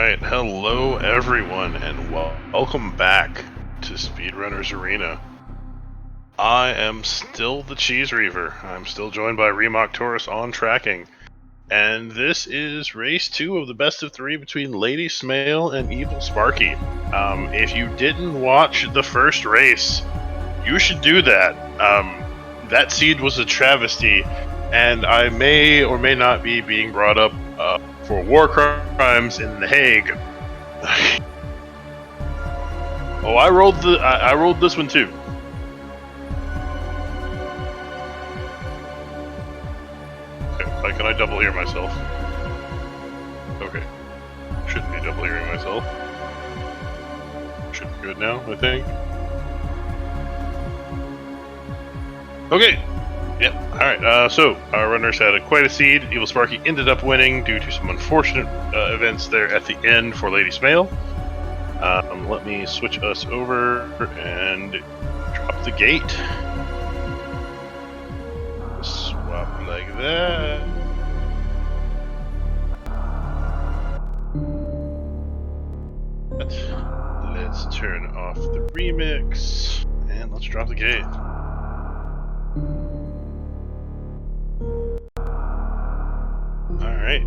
Alright, hello everyone, and welcome back to Speedrunners Arena. I am still the Cheese Reaver. I'm still joined by Remok Taurus on tracking. And this is race 2 of the best of 3 between Lady Smale and Evilsparky. If you didn't watch the first race, you should do that. That seed was a travesty, and I may or may not be being brought up for war crimes in The Hague. Oh, I rolled this one too. Okay, can I double hear myself? Okay, shouldn't be double hearing myself. Should be good now, I think. Okay. Yep. All right. So our runners had quite a seed. Evilsparky ended up winning due to some unfortunate events there at the end for Lady Smale. Let me switch us over and drop the gate. Swap like that. Let's turn off the remix and let's drop the gate. Alright,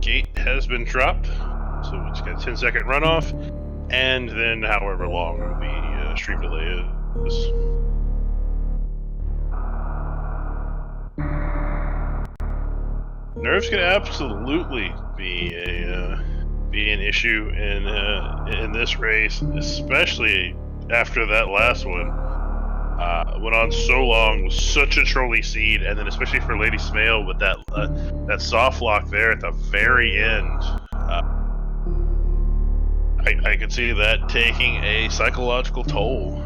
gate has been dropped, so it's got a 10-second runoff, and then however long the stream delay is. Nerves could absolutely be an issue in this race, especially after that last one. Went on so long, was such a trolley seed, and then especially for Lady Smale with that soft lock there at the very end. I could see that taking a psychological toll.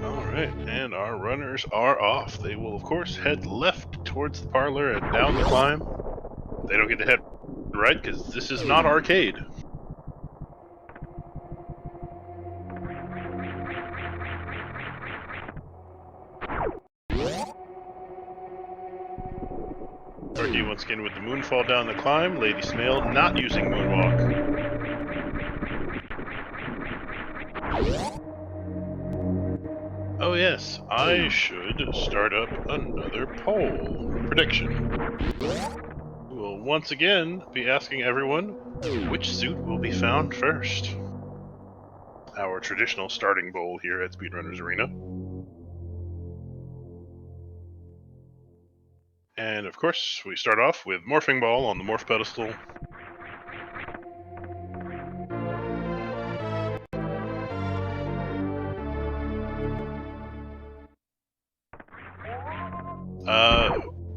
Alright, and our runners are off. They will, of course, head left towards the parlor and down the climb. They don't get to head right because this is not arcade. Sparky once again with the moonfall down the climb. Lady Smale not using moonwalk. Oh yes, I should start up another poll. Prediction. We'll once again be asking everyone which suit will be found first. Our traditional starting bowl here at Speedrunners Arena. And of course, we start off with Morphing Ball on the Morph Pedestal.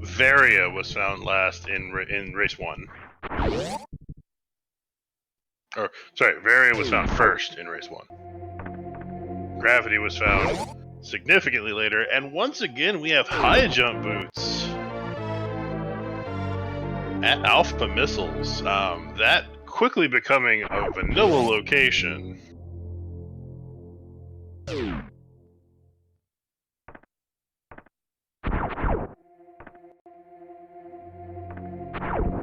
Varia was found last in race 1. Or, sorry, Varia was found first in race 1. Gravity was found significantly later, and once again we have high jump boots at Alpha Missiles. That quickly becoming a vanilla location.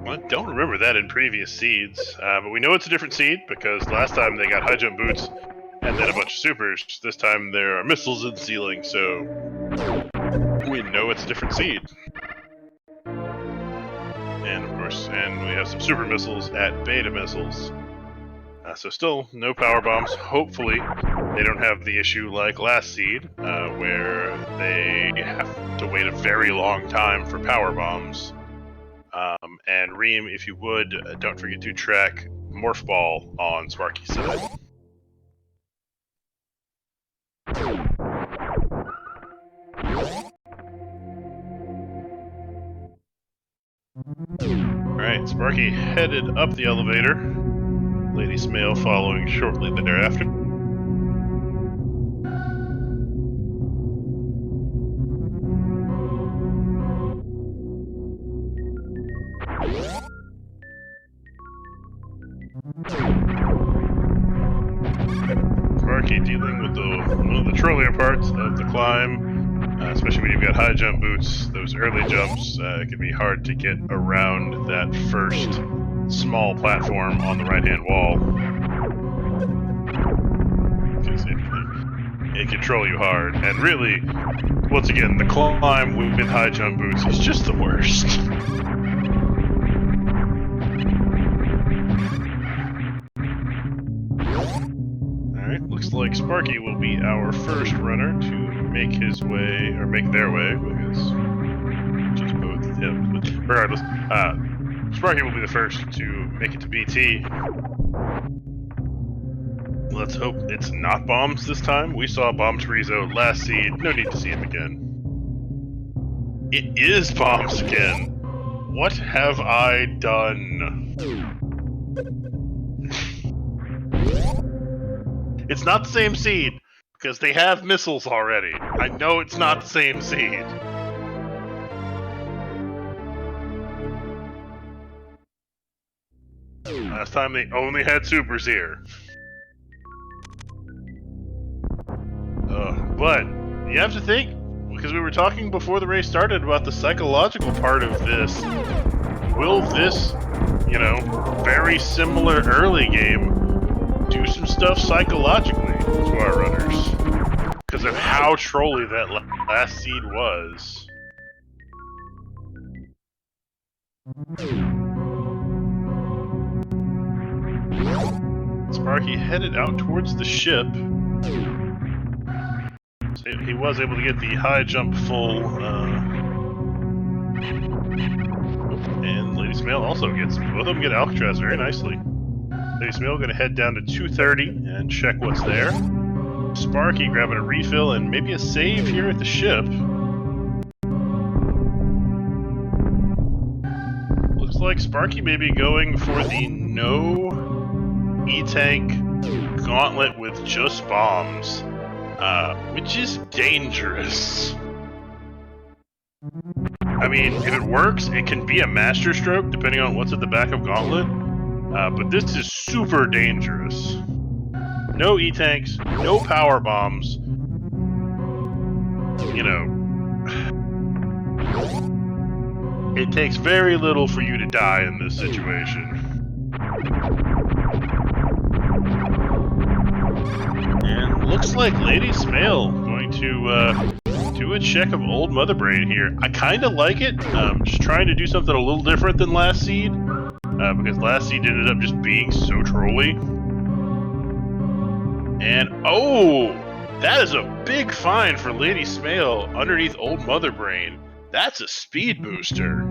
I don't remember that in previous seeds, but we know it's a different seed because last time they got high jump boots and then a bunch of supers. This time there are missiles in the ceiling, so we know it's a different seed. And of course, and we have some super missiles at beta missiles. So still no power bombs. Hopefully they don't have the issue like last seed, where they have to wait a very long time for power bombs. And Reem, if you would, don't forget to track Morph Ball on Sparky's side. Alright, Sparky headed up the elevator. Lady Smale following shortly thereafter. Sparky dealing with one of the controllier parts of the climb, especially when you've got high jump boots. Those early jumps can be hard to get around that first small platform on the right-hand wall. It can troll you hard, and really, once again, the climb with high jump boots is just the worst. Alright, looks like Sparky will be our first runner to make his way, or make their way, because just both him. But regardless, Sparky will be the first to make it to BT. Let's hope it's not bombs this time. We saw Bomb Chorizo last seed. No need to see him again. It is bombs again. What have I done? It's not the same seed, because they have missiles already. I know it's not the same seed. Last time they only had supers here. But you have to think, because we were talking before the race started about the psychological part of this. Will this, very similar early game do some stuff psychologically to our runners? Because of how trolly that last seed was. Sparky headed out towards the ship. He was able to get the high jump full, and Lady Smail also gets, both of them get Alcatraz very nicely. Lady Smail gonna head down to 230 and check what's there. Sparky grabbing a refill and maybe a save here at the ship. Looks like Sparky may be going for the no E-Tank gauntlet with just bombs. Which is dangerous. I mean, if it works, it can be a master stroke, depending on what's at the back of Gauntlet. But this is super dangerous. No E-Tanks, no power bombs. It takes very little for you to die in this situation. And looks like Lady Smail going to do a check of Old Mother Brain here. I kind of like it. Just trying to do something a little different than last seed. Because last seed ended up just being so trolly. And, oh! That is a big find for Lady Smail underneath Old Mother Brain. That's a speed booster.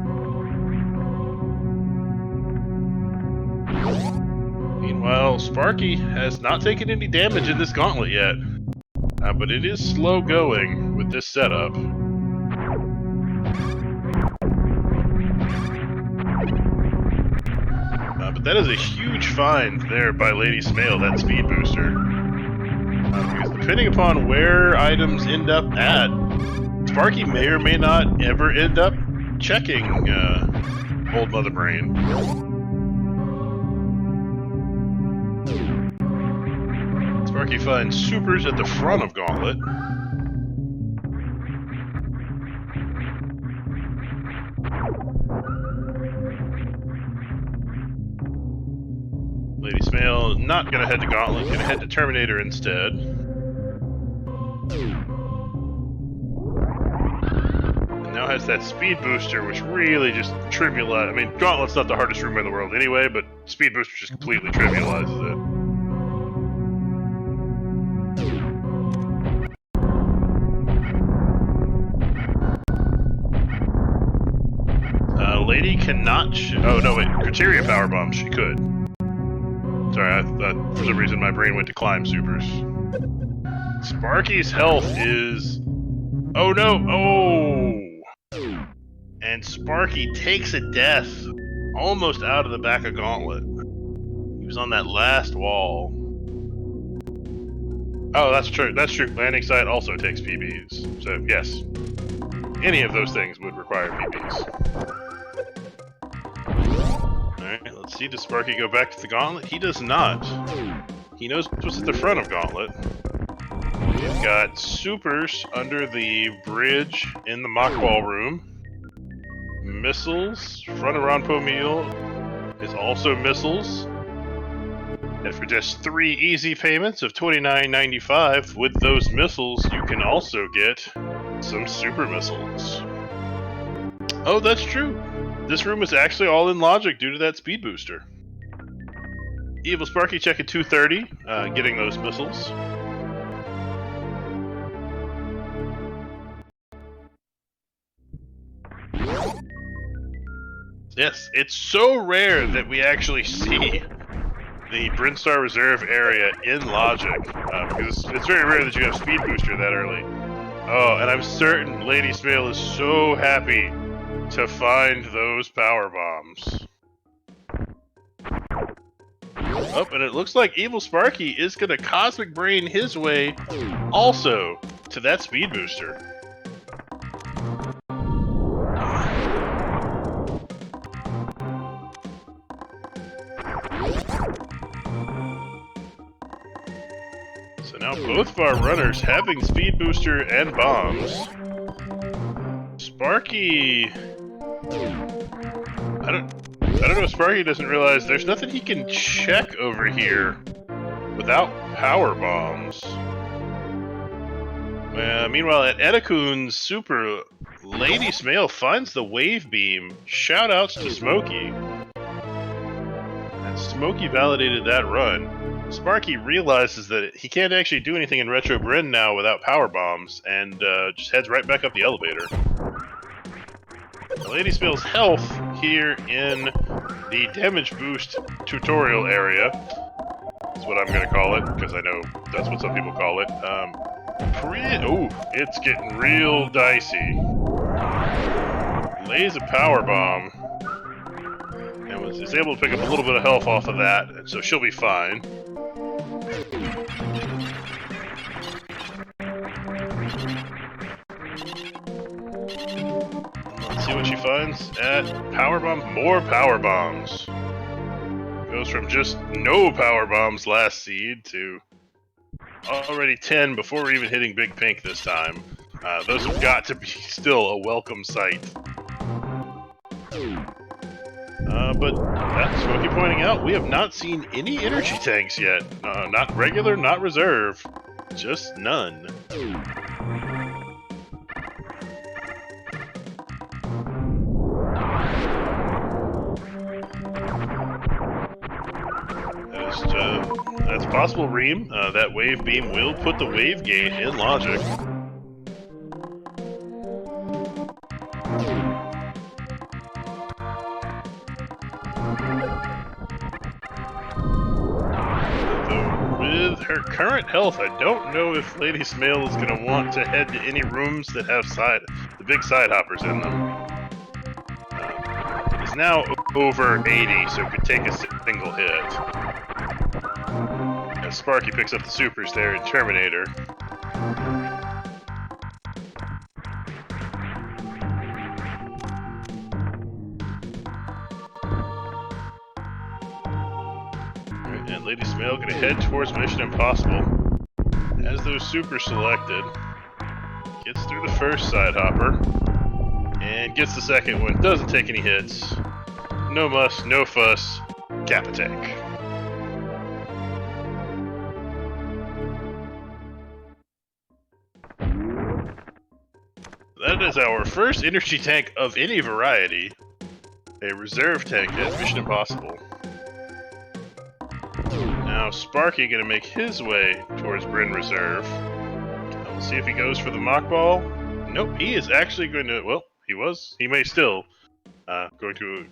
Meanwhile, Sparky has not taken any damage in this gauntlet yet. But it is slow going with this setup. But that is a huge find there by Lady Smail, that speed booster. Because depending upon where items end up at, Sparky may or may not ever end up checking Old Mother Brain. Sparky finds supers at the front of Gauntlet. Lady Smail not gonna head to Gauntlet, gonna head to Terminator instead. And now has that speed booster, which really just trivializes. I mean, Gauntlet's not the hardest room in the world anyway, but speed booster just completely trivializes it. Lady cannot. Oh no, wait. Criteria power bomb. She could. Sorry, for some reason my brain went to climb supers. Sparky's health is. Oh no! Oh! And Sparky takes a death almost out of the back of Gauntlet. He was on that last wall. Oh, that's true. That's true. Landing site also takes PBs. So yes, any of those things would require PBs. Alright, let's see, does Sparky go back to the Gauntlet? He does not. He knows what's at the front of Gauntlet. we've got supers under the bridge in the mockball room. Missiles. Front of Ron Pomeal is also missiles. And for just 3 easy payments of $29.95 with those missiles, you can also get some super missiles. Oh, that's true. This room is actually all in logic due to that speed booster. Evilsparky check at 230, getting those missiles. Yes, it's so rare that we actually see the Brinstar Reserve area in logic, because it's very rare that you have speed booster that early. Oh, and I'm certain Lady Smale is so happy to find those power bombs. Oh, and it looks like Evilsparky is going to Cosmic Brain his way also to that speed booster. So now both of our runners having speed booster and bombs. Sparky... I don't know if Sparky doesn't realize there's nothing he can check over here without power bombs. Meanwhile, at Edakun's super, Lady Smale finds the wave beam. Shout outs to Smokey. And Smokey validated that run. Sparky realizes that he can't actually do anything in Retro Bryn now without power bombs, and just heads right back up the elevator. Lady Smale's health here in the damage boost tutorial area is what I'm going to call it, because I know that's what some people call it. Oh, it's getting real dicey. Lays a power bomb, and is able to pick up a little bit of health off of that, and so she'll be fine. Let's see what she finds at power bomb. More power bombs. Goes from just no power bombs last seed to already 10 before we're even hitting Big Pink this time. Those have got to be still a welcome sight. But that's Smokey pointing out, we have not seen any energy tanks yet. Not regular, not reserve. Just none. That's possible, Reem. That wave beam will put the wave gate in logic. Though with her current health, I don't know if Lady Smale is going to want to head to any rooms that have the big side hoppers in them. It is now over 80, so it could take a single hit. Sparky picks up the supers there in Terminator. And Lady Smale gonna head towards Mission Impossible. As those supers selected, gets through the first side hopper, and gets the second one. Doesn't take any hits. No muss, no fuss, cap attack. That is our first energy tank of any variety. A reserve tank at Mission Impossible. Now Sparky gonna make his way towards Bryn Reserve. We'll see if he goes for the mock ball. Nope, he is actually going to, well, he may still, going to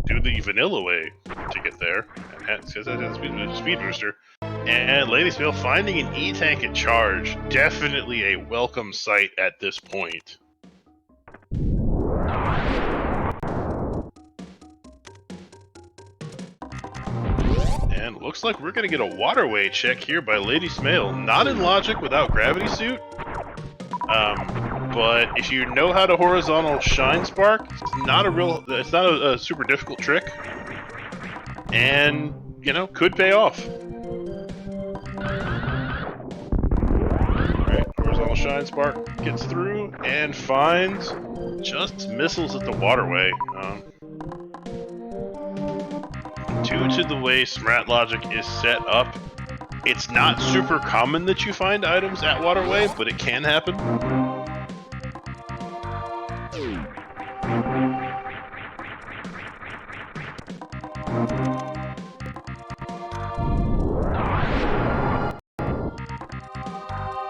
do the vanilla way to get there. Because that has a speed booster. And Lady Smale finding an E-tank at charge. Definitely a welcome sight at this point. And looks like we're going to get a waterway check here by Lady Smale. Not in logic without gravity suit. But if you know how to horizontal shine spark, it's not a super difficult trick. And, you know, could pay off. Alright, Small Shine Spark gets through and finds just missiles at the waterway. Due to the way SMRAT logic is set up, it's not super common that you find items at waterway, but it can happen.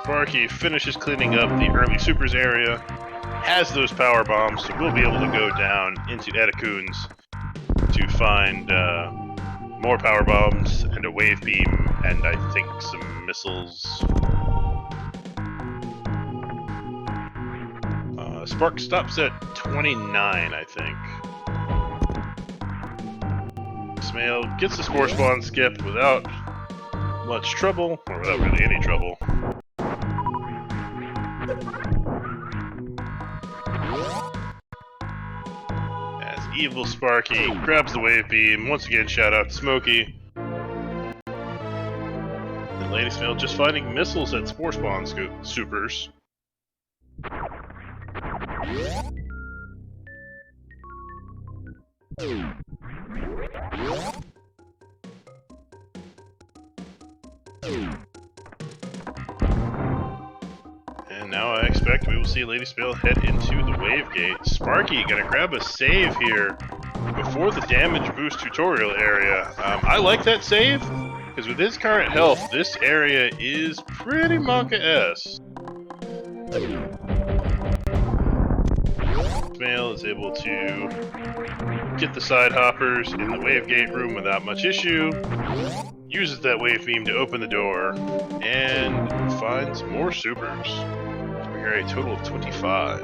Sparky finishes cleaning up the early supers area, has those power bombs, so we'll be able to go down into Etacoons to find more power bombs and a wave beam, and I think some missiles. Spark stops at 29, I think. Snail gets the spore spawn skip without much trouble, or without really any trouble. As Evilsparky grabs the wave beam, once again shout out to Smokey. And Lady Snail just finding missiles at spore spawn supers. And now I expect we will see Lady Snail head into the wave gate. Sparky gonna grab a save here before the damage boost tutorial area. I like that save, because with his current health, this area is pretty Monka-esque. Snail is able to get the side hoppers in the wave gate room without much issue, uses that wave beam to open the door, and finds more supers. So we are a total of 25.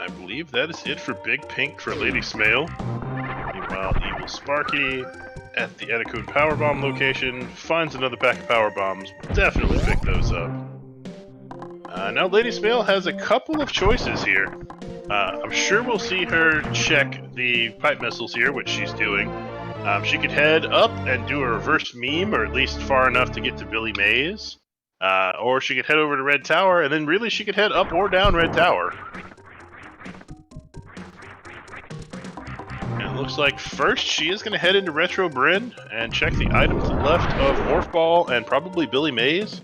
I believe that is it for Big Pink for Lady Snail. Meanwhile, Evilsparky at the Etacoon Power Bomb location finds another pack of power bombs. We'll definitely pick those up. Now Lady Snail has a couple of choices here. I'm sure we'll see her check the pipe missiles here, which she's doing. She could head up and do a reverse meme, or at least far enough to get to Billy Mays. Or she could head over to Red Tower, and then really she could head up or down Red Tower. And it looks like first she is going to head into Retro Bryn and check the item to the left of Morph Ball and probably Billy Mays.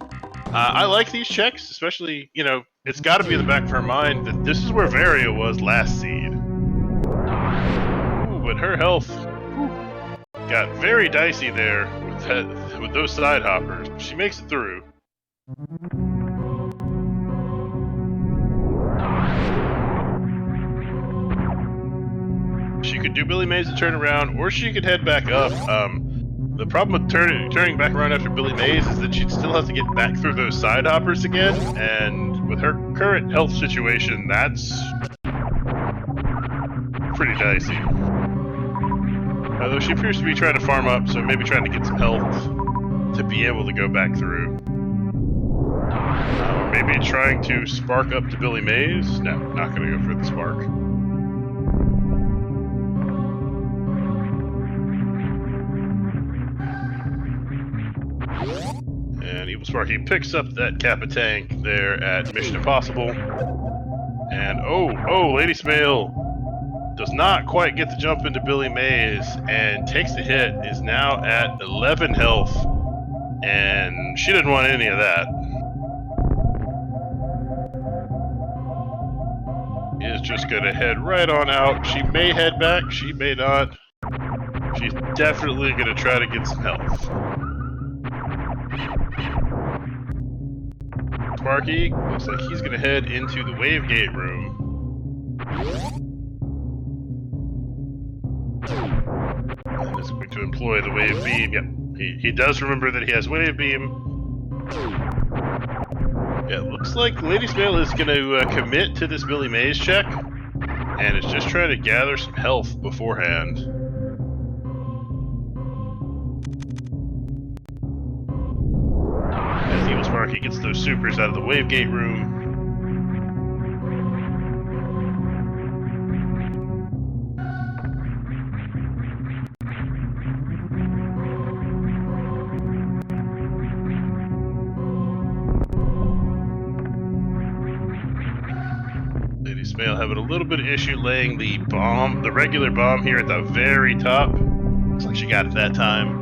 I like these checks, especially, you know, it's got to be in the back of her mind that this is where Varia was last seed. Ooh, but her health got very dicey there with those side hoppers. She makes it through. She could do Billy Mays to turn around, or she could head back up. The problem with turning back around after Billy Mays is that she'd still have to get back through those side hoppers again, and with her current health situation, that's pretty dicey. Although she appears to be trying to farm up, so maybe trying to get some health to be able to go back through. Or maybe trying to spark up to Billy Mays. No, not going to go for the spark. And Evilsparky picks up that Kappa tank there at Mission Impossible. And oh, Lady Snail does not quite get the jump into Billy Mays and takes the hit, is now at 11 health. And she didn't want any of that. Is just going to head right on out. She may head back, she may not. She's definitely going to try to get some health. Sparky looks like he's going to head into the wave gate room. And is going to employ the wave beam. Yep, he does remember that he has wave beam. Yeah, it looks like Lady Snail is going to commit to this Billy Mays check, and is just trying to gather some health beforehand. As Evilsparky gets those supers out of the wave gate room. Smale having a little bit of issue laying the bomb, the regular bomb here at the very top. Looks like she got it that time.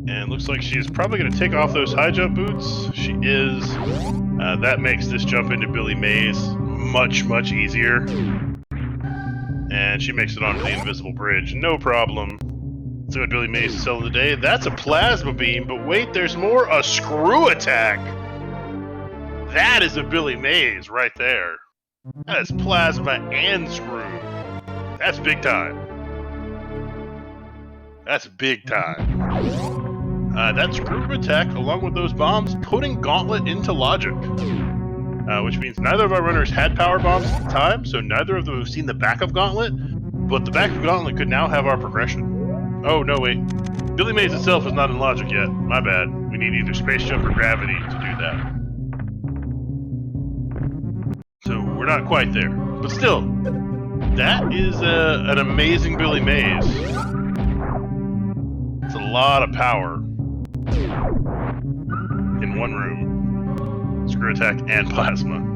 And looks like she is probably going to take off those high jump boots. She is. That makes this jump into Billy Mays much, much easier. And she makes it onto the invisible bridge, no problem. Let's see what Billy Mays is selling today. That's a plasma beam, but wait, there's more. A screw attack. That is a Billy Mays right there. That is plasma and screw. That's big time. That's big time. That screw attack, along with those bombs, putting Gauntlet into logic. Which means neither of our runners had power bombs at the time, so neither of them have seen the back of Gauntlet, but the back of Gauntlet could now have our progression. Oh, no, wait. Billy Mays itself is not in logic yet. My bad. We need either space jump or gravity to do that. So we're not quite there. But still, that is an amazing Billy Mays. It's a lot of power in one room. Screw attack and plasma.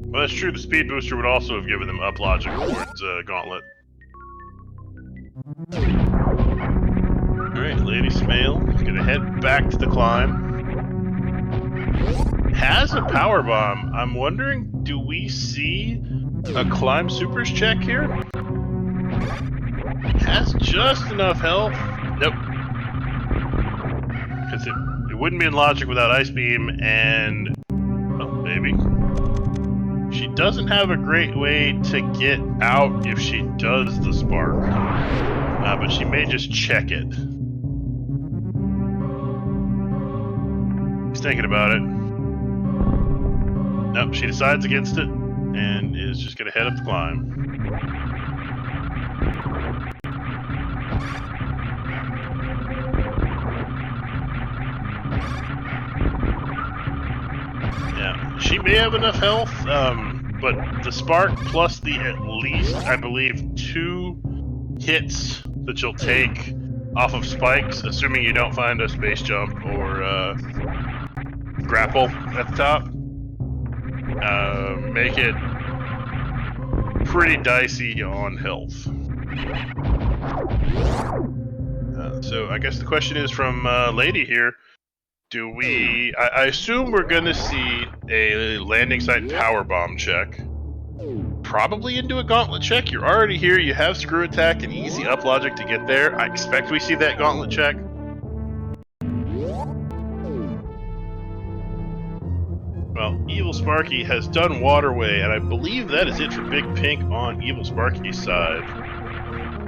Well, that's true. The speed booster would also have given them up logic towards Gauntlet. Alright, Lady Smale is gonna head back to the climb. Has a power bomb. I'm wondering, do we see a climb supers check here? Has just enough health. Nope. Because it wouldn't be in logic without Ice Beam, and oh, maybe. She doesn't have a great way to get out if she does the spark. But she may just check it. He's thinking about it. Nope, she decides against it, and is just going to head up the climb. Yeah, she may have enough health, but the spark plus the at least, I believe, 2 hits that you'll take off of spikes, assuming you don't find a space jump or grapple at the top, make it pretty dicey on health. So I guess the question is from Lady here, do we... I assume we're gonna see a landing site power bomb check. Probably into a gauntlet check. You're already here, you have screw attack and easy up logic to get there. I expect we see that gauntlet check. Well, Evilsparky has done Waterway, and I believe that is it for Big Pink on Evilsparky's side.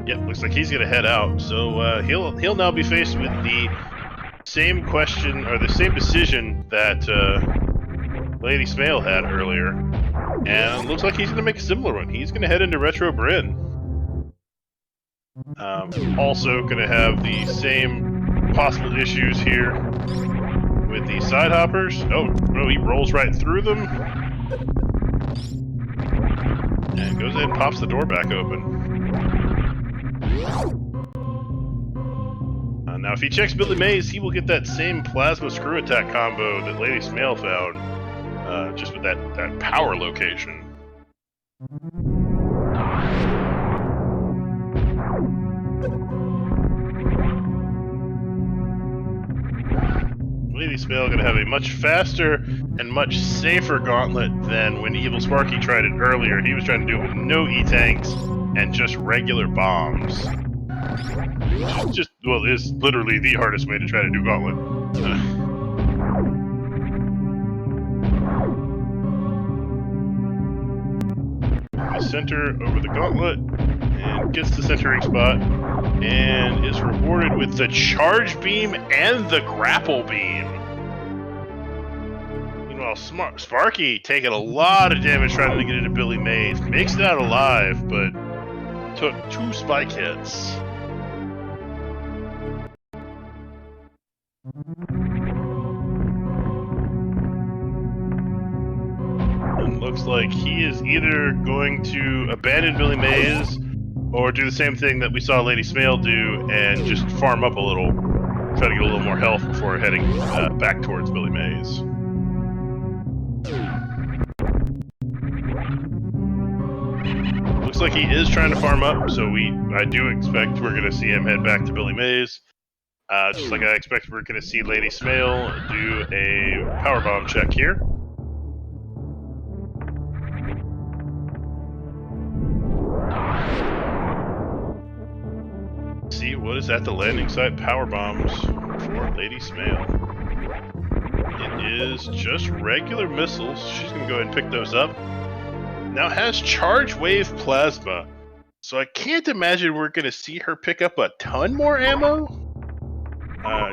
Yep, looks like he's gonna head out. So he'll now be faced with the same question, or the same decision that Lady Smale had earlier. And looks like he's gonna make a similar one. He's gonna head into Retro Bryn. Also gonna have the same possible issues here with the side hoppers. Oh, no, he rolls right through them. And goes ahead and pops the door back open. Now, if he checks Billy Mays, he will get that same plasma screw attack combo that Lady Smale found, just with that power location. Lady Smale going to have a much faster and much safer gauntlet than when Evilsparky tried it earlier. He was trying to do it with no E-tanks and just regular bombs. Well, it is literally the hardest way to try to do gauntlet. Center over the gauntlet, and gets the centering spot, and is rewarded with the charge beam and the grapple beam. Meanwhile, Sparky taking a lot of damage trying to get into Billy Mays. Makes it out alive, but took 2 spike hits. looks like he is either going to abandon Billy Mays or do the same thing that we saw Lady Smale do and just farm up a little, try to get a little more health before heading back towards Billy Mays. Looks like he is trying to farm up, so I do expect we're going to see him head back to Billy Mays. Just like I expect we're going to see Lady Smale do a powerbomb check here. See what is at the landing site power bombs for Lady Smale. It is just regular missiles. She's going to go ahead and pick those up. Now it has charge wave plasma, so I can't imagine we're going to see her pick up a ton more ammo.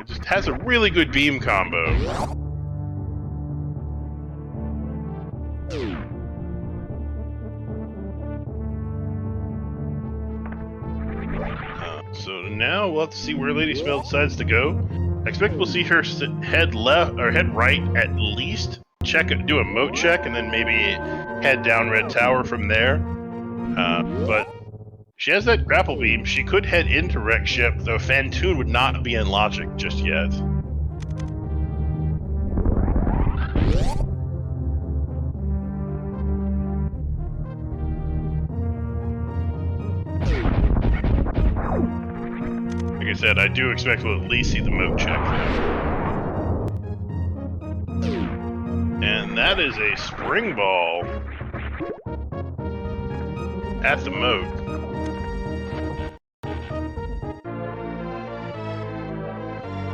Just has a really good beam combo. So now we'll have to see where Lady Smale decides to go. I expect we'll see her head left or head right at least. Do a moat check, and then maybe head down Red Tower from there. But she has that grapple beam. She could head into Wreck Ship, though Fantoon would not be in logic just yet. Like I said, I do expect we'll at least see the moat check though. And that is a spring ball at the moat.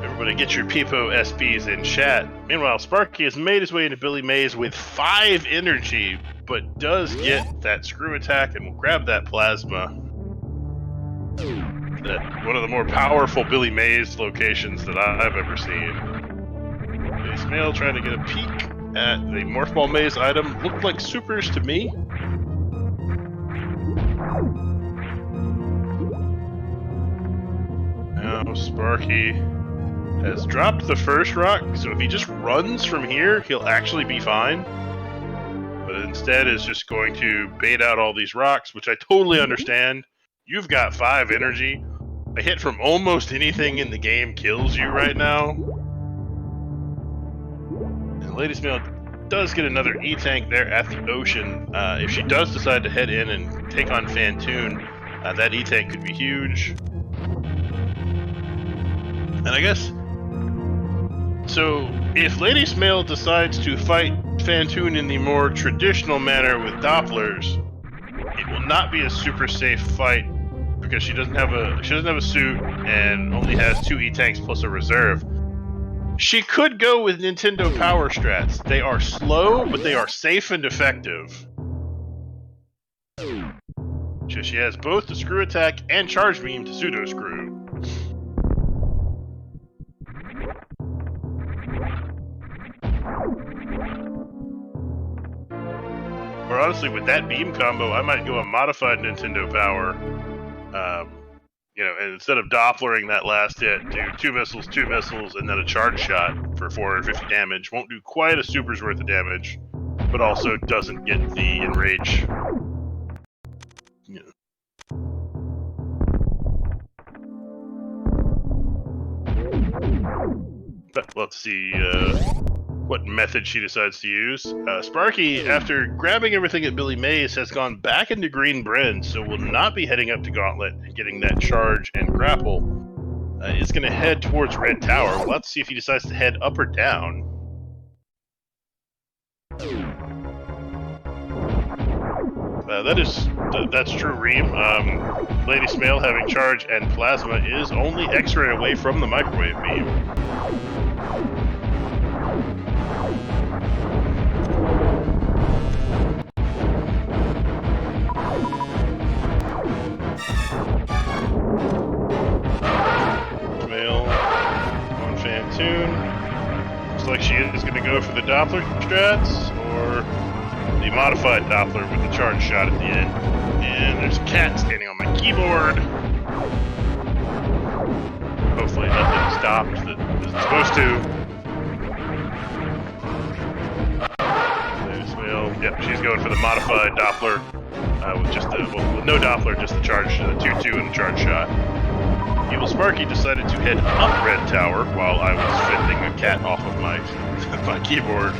Everybody get your Peepo SBs in chat. Meanwhile, Sparky has made his way into Billy Mays with 5 energy, but does get that screw attack and will grab that plasma. That one of the more powerful Billy Mays locations that I've ever seen. Lady Smale trying to get a peek at the Morph Ball Maze item. Looked like supers to me. Now Sparky has dropped the first rock, so if he just runs from here, he'll actually be fine. But instead is just going to bait out all these rocks, which I totally understand. You've got 5 energy. A hit from almost anything in the game kills you right now. And Lady Smale does get another E-Tank there at the ocean. If she does decide to head in and take on Fantoon, that E-Tank could be huge. And I guess, so if Lady Smale decides to fight Fantoon in the more traditional manner with Dopplers, it will not be a super safe fight because she doesn't have a suit and only has 2 E-Tanks plus a reserve. She could go with Nintendo power strats. They are slow, but they are safe and effective. She has both the screw attack and charge beam to pseudo screw. Or honestly, with that beam combo, I might go a modified Nintendo power. And instead of Dopplering that last hit, do 2 missiles, and then a charge shot for 450 damage. Won't do quite a super's worth of damage, but also doesn't get the enrage. But let's see what method she decides to use. Sparky, after grabbing everything at Billy Mays, has gone back into Green Bryn, so will not be heading up to Gauntlet and getting that charge and grapple. Is going to head towards Red Tower. Let's see if he decides to head up or down. That's true, Reem. Lady Smale having charge and plasma is only X-ray away from the microwave beam. Looks like she is going to go for the Doppler strats, or the modified Doppler with the charge shot at the end. And there's a cat standing on my keyboard. Hopefully nothing stopped that isn't supposed to. Yep, she's going for the modified Doppler with just the with no Doppler, just the charge 2-2 and the charge shot. Evilsparky decided to head up Red Tower while I was fending a cat off of my my keyboard.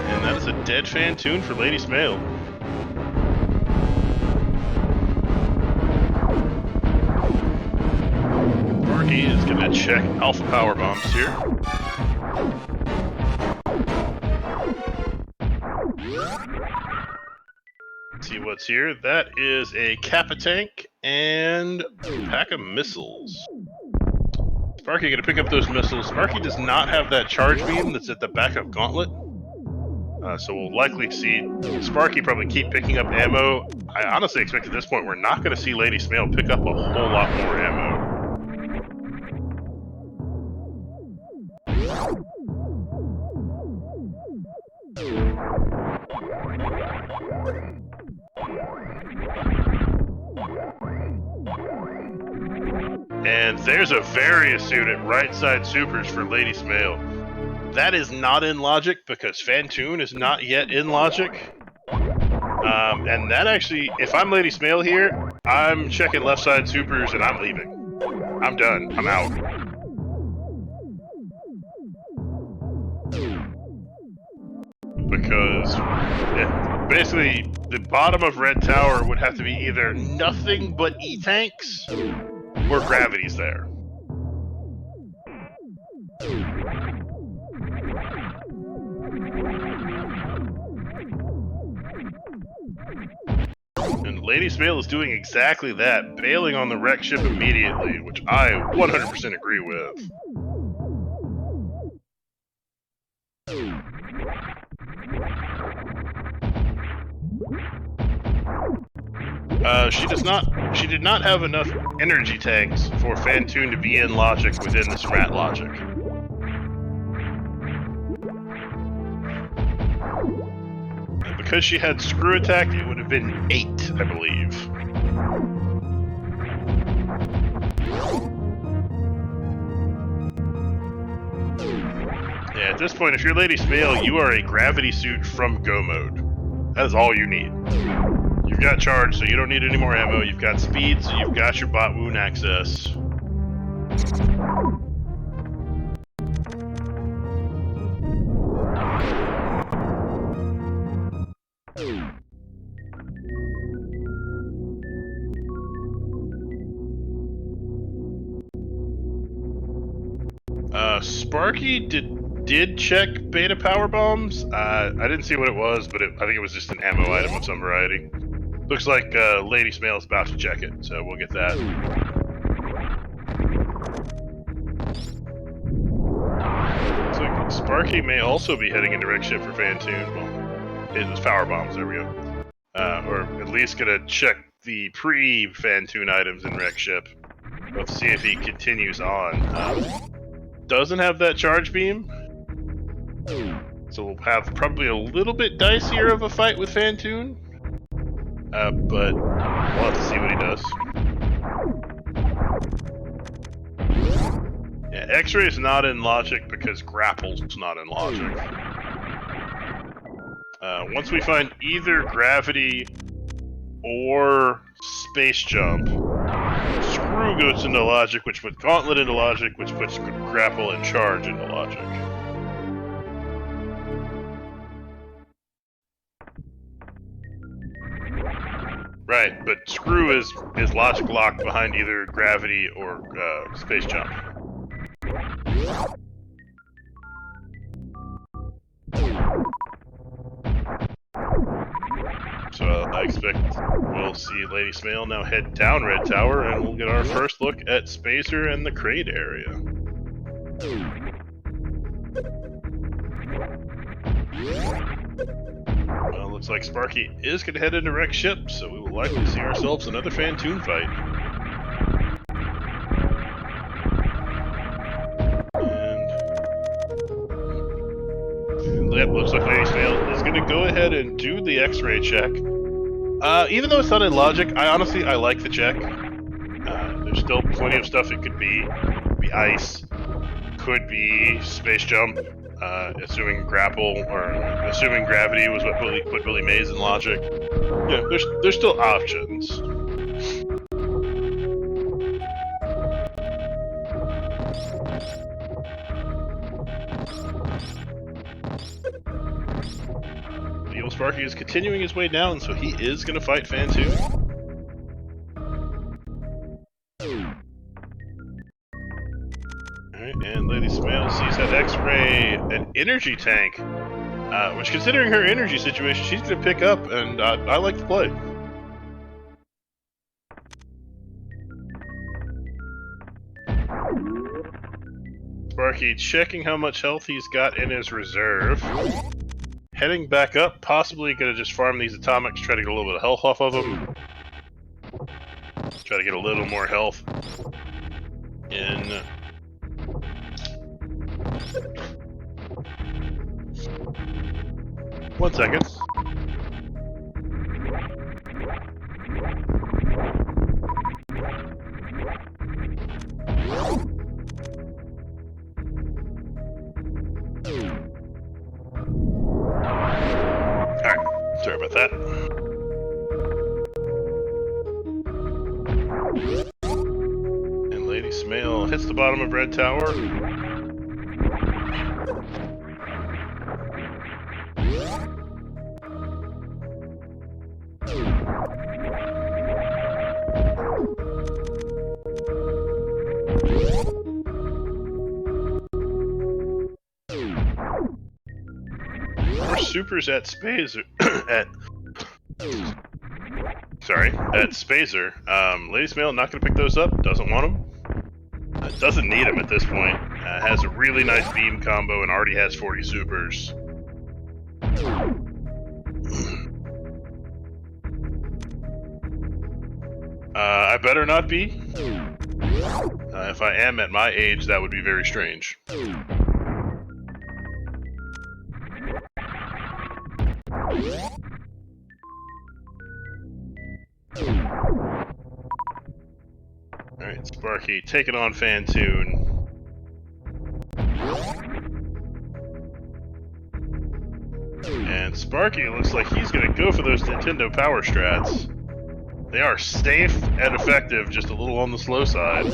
And that is a dead Phantoon for Lady Smail. Sparky is going to check Alpha Power Bombs here. Let's see what's here. That is a Kappa tank and a pack of missiles. Sparky going to pick up those missiles. Sparky does not have that charge beam that's at the back of Gauntlet. So we'll likely see Sparky probably keep picking up ammo. I honestly expect at this point we're not going to see Lady Smail pick up a whole lot more ammo. And there's a Various suit at right side supers for Lady Smail. That is not in logic because Phantoon is not yet in logic. And that actually, if I'm Lady Smail here, I'm checking left side supers and I'm leaving. I'm done. I'm out. Because basically the bottom of Red Tower would have to be either nothing but E-tanks or gravity's there. And Lady Smail is doing exactly that, bailing on the wreck ship immediately, which I 100% agree with. She did not have enough energy tanks for Phantoon to be in logic within the SMRAT logic. And because she had screw attack, it would have been 8, I believe. Yeah, at this point, if you're Lady Smail, you are a gravity suit from Go mode. That is all you need. You've got charge, so you don't need any more ammo. You've got speed, so you've got your bot wound access. Sparky did check beta power bombs. I didn't see what it was, but I think it was just an ammo item of some variety. Looks like Lady Smail is about to check it, so we'll get that. Looks like Sparky may also be heading into wreck ship for Phantoon. Well, it was power bombs, there we go. Or at least gonna check the pre-Phantoon items in wreck ship. Let's see if he continues on. Doesn't have that charge beam. So we'll have probably a little bit dicier of a fight with Phantoon. But we'll have to see what he does. Yeah, X-ray is not in logic because grapple's not in logic. Once we find either gravity or space jump, screw goes into logic, which puts gauntlet into logic, which puts grapple and charge into logic. Right, but screw is logic locked behind either gravity or space jump. So I expect we'll see Lady Smail now head down Red Tower, and we'll get our first look at Spacer and the crate area. Well, looks like Sparky is going to head into wreck ship, so we will likely see ourselves another Phantoon fight. And yep, looks like Lady Smail is going to go ahead and do the X-ray check. Even though it's not in logic, I like the check. There's still plenty of stuff it could be. Could be ice, could be space jump. assuming grapple or assuming gravity was what put Billy Mays in logic. Yeah, there's still options. Evilsparky is continuing his way down, so he is going to fight Fantoon. Alright, and Lady Smale sees that X-Ray, an energy tank, which considering her energy situation, she's going to pick up, and I like the play. Sparky checking how much health he's got in his reserve. Heading back up, possibly gonna just farm these atomics, try to get a little bit of health off of them. Try to get a little more health in. One second. Alright, sorry about that. And Lady Smale hits the bottom of Red Tower. Supers at Spazer at Spazer. Lady Smale not gonna pick those up, doesn't want them. Doesn't need them at this point. Has a really nice beam combo and already has 40 supers. I better not be. If I am at my age, that would be very strange. Alright, Sparky taking on Fantoon. And Sparky looks like he's gonna go for those Nintendo Power Strats. They are safe and effective, just a little on the slow side.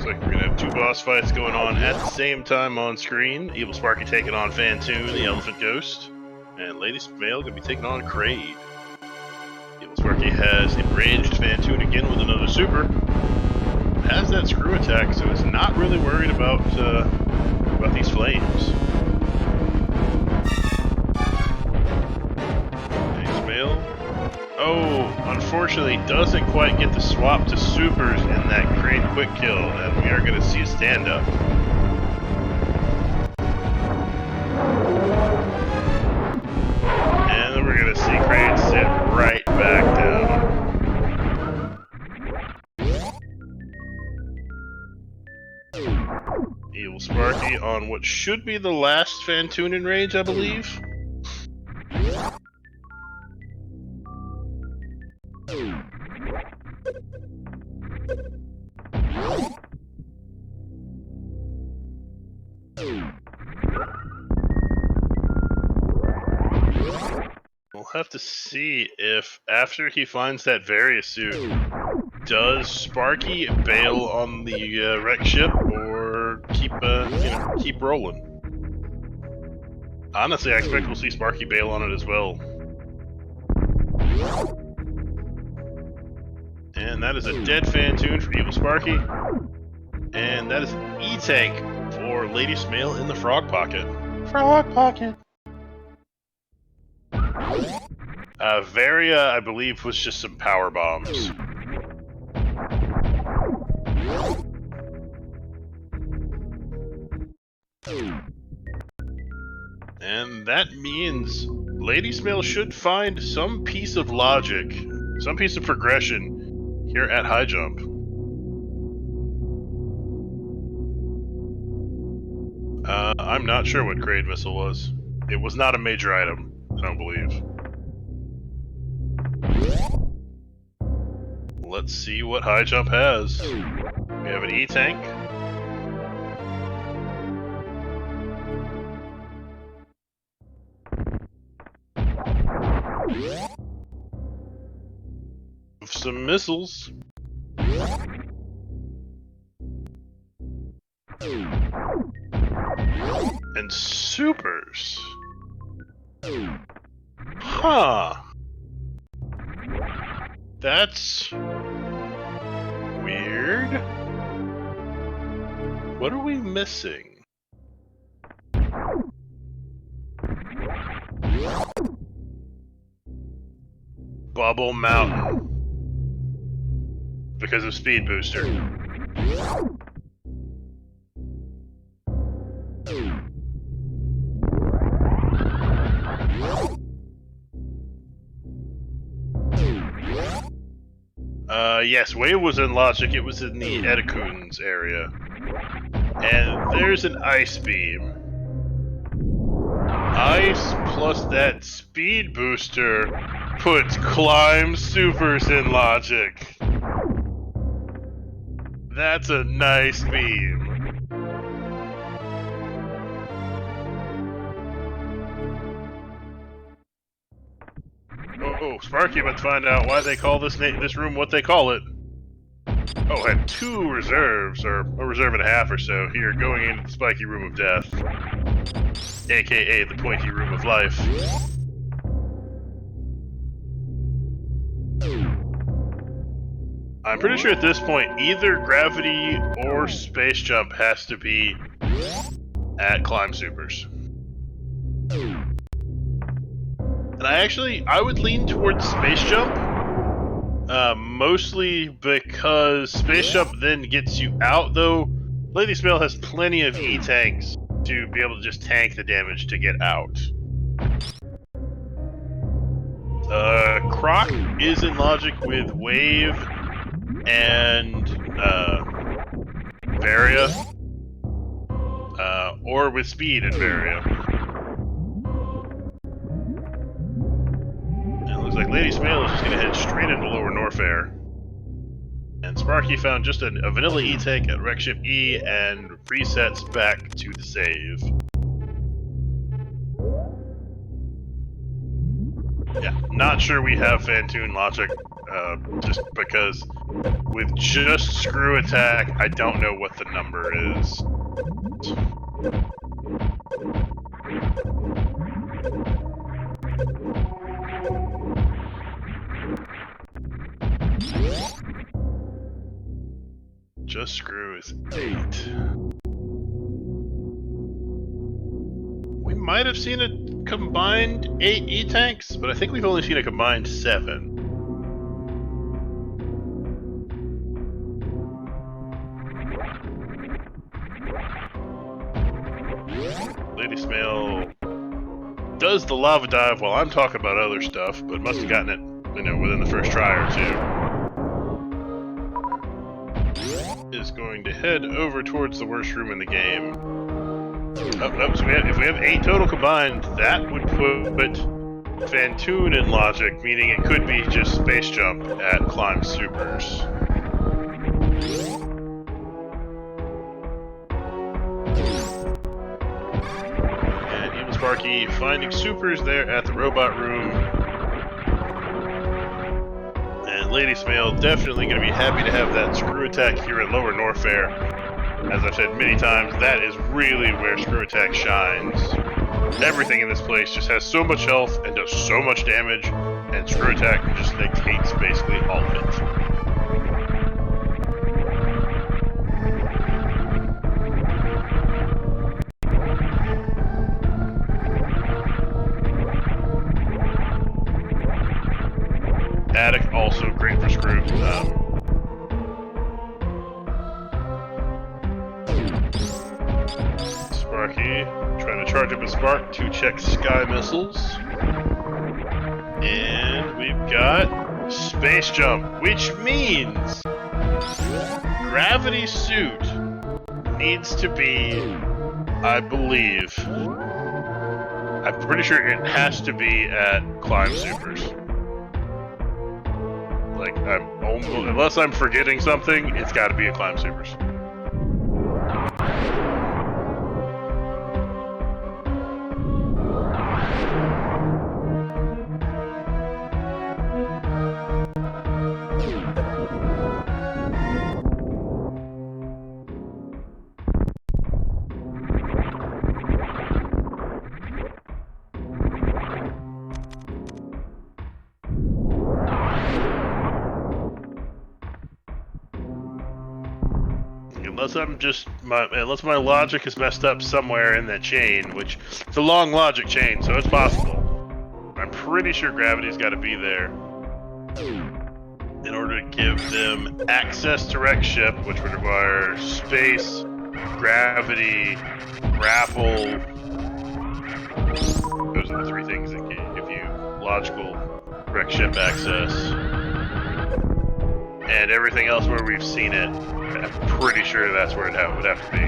Like we're gonna have two boss fights going on at the same time on screen. Evilsparky taking on Fantoon, the Elephant Ghost, and Lady Smale gonna be taking on Kraid. Evilsparky has enraged Fantoon again with another super. Has that screw attack, so is not really worried about these flames. Lady Smale. Oh, unfortunately doesn't quite get the swap to supers in that Kraid quick kill, and we are going to see a stand-up. And then we're going to see Kraid sit right back down. Evilsparky on what should be the last Fantoon in range, I believe. We'll have to see if, after he finds that Variasuit, does Sparky bail on the wreck ship or keep rolling. Honestly, I expect we'll see Sparky bail on it as well. And that is a dead Fantoon for Evilsparky. And that is an E-Tank for Lady Smale in the Frog Pocket. Frog Pocket! Varia, I believe, was just some power bombs. And that means Lady Smale should find some piece of logic, some piece of progression here at High Jump. I'm not sure what grade missile was. It was not a major item, I don't believe. Let's see what high jump has. We have an E-tank. Some missiles. And supers. Huh. That's weird. What are we missing? Bubble Mountain. Because of Speed Booster. Yes, Wave was in Logic, it was in the Edekun's area. And there's an Ice Beam. Ice plus that Speed Booster puts Climb Supers in Logic. That's a nice beam. Oh, Sparky, let's find out why they call this room what they call it. Oh, had 2 reserves, or a reserve and a half or so, here going into the spiky room of death. AKA the pointy room of life. I'm pretty sure at this point, either gravity or space jump has to be at Climb Supers. And I would lean towards space jump, mostly because space jump then gets you out, though Lady Smell has plenty of E-tanks to be able to just tank the damage to get out. Croc is in Logic with Wave and Varia, or with Speed and Varia. And it looks like Lady Smale is just going to head straight into Lower Norfair. And Sparky found just a vanilla E-tank at Wreck Ship E and resets back to the save. Yeah, not sure we have Fantoon Logic, just because with just Screw Attack, I don't know what the number is. Just Screw is 8. We might have seen a combined 8 E-tanks, but I think we've only seen a combined 7. Lady Smale does the lava dive while I'm talking about other stuff, but must have gotten it, within the first try or two. Is going to head over towards the worst room in the game. So if we have 8 total combined, that would put Fantoon in Logic, meaning it could be just Space Jump at Climb Supers. And Evilsparky finding Supers there at the robot room. And Lady Smale definitely going to be happy to have that Screw Attack here at Lower Norfair. As I've said many times, that is really where Screw Attack shines. Everything in this place just has so much health and does so much damage, and Screw Attack just negates basically all of it. Attic also great for Screw. Sparky trying to charge up his Spark to check Sky Missiles. And we've got Space Jump, which means Gravity Suit needs to be I believe. I'm pretty sure it has to be at Climb Supers. Like, unless I'm forgetting something, it's got to be at Climb Supers. Unless my logic is messed up somewhere in that chain, which it's a long logic chain, so it's possible. I'm pretty sure gravity's got to be there in order to give them access to wreck ship, which would require space, gravity, grapple. Those are the three things that give you logical wreck ship access. And everything else where we've seen it, I'm pretty sure that's where it would have to be.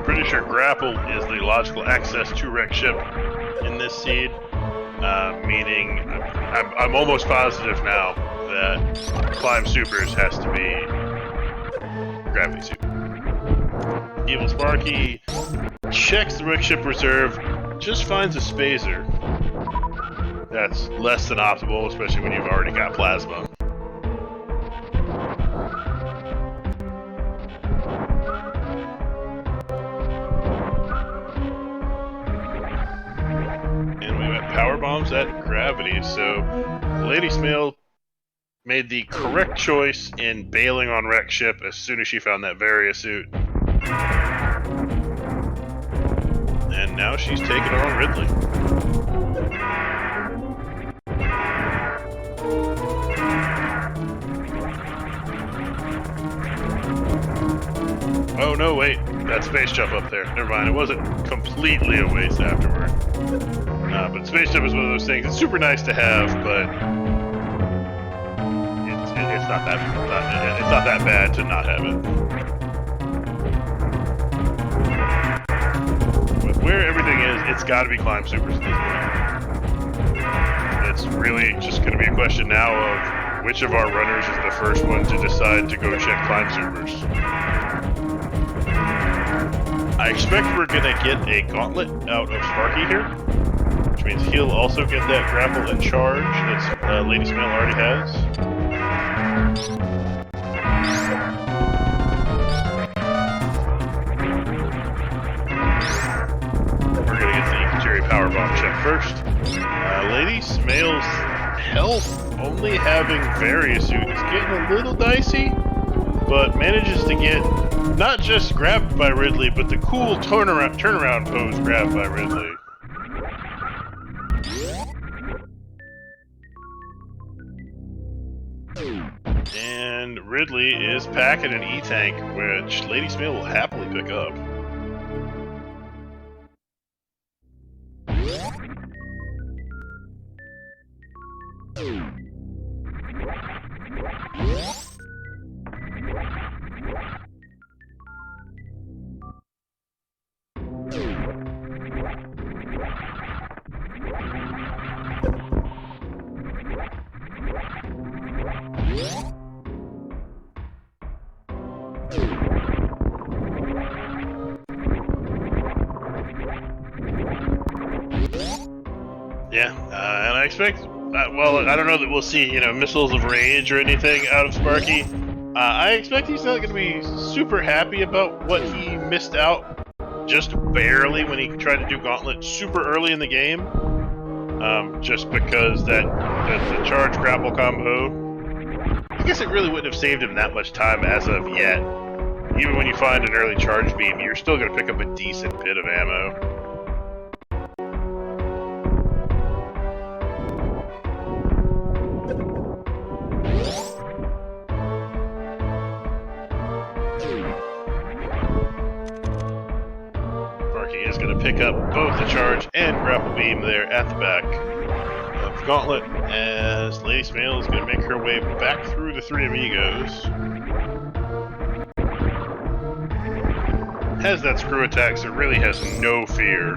Pretty sure grapple is the logical access to wreck ship in this seed. Meaning, I'm almost positive now that Climb Supers has to be Gravity Super. Evilsparky checks the wreck ship reserve, just finds a spacer. That's less than optimal, especially when you've already got plasma. Power bombs at gravity, so Lady Snail made the correct choice in bailing on wreck ship as soon as she found that Varia suit. And now she's taking on Ridley. Oh no, wait, that space jump up there. Never mind, it wasn't completely a waste afterward. But space jump is one of those things. It's super nice to have, but it's not that bad to not have it. With where everything is, it's got to be Climb Supers at this point. It's really just going to be a question now of which of our runners is the first one to decide to go check Climb Supers. I expect we're going to get a gauntlet out of Sparky here, which means he'll also get that grapple and charge that Lady Snail already has. We're going to get the Cherry Power Bomb check first. Lady Snail's health, only having Varia suit, is getting a little dicey, but manages to get not just grabbed by Ridley, but the cool turnaround pose grabbed by Ridley. And Ridley is packing an E-Tank, which Lady Snail will happily pick up. Yeah, and I expect, well, I don't know that we'll see, missiles of rage or anything out of Sparky. I expect he's not going to be super happy about what he missed out just barely when he tried to do Gauntlet super early in the game. Just because the charge grapple combo, I guess it really wouldn't have saved him that much time as of yet. Even when you find an early charge beam, you're still going to pick up a decent bit of ammo. pick up both the charge and grapple beam there at the back of Gauntlet, as Lady Smail is going to make her way back through the three amigos. Has that screw attack, so really has no fear.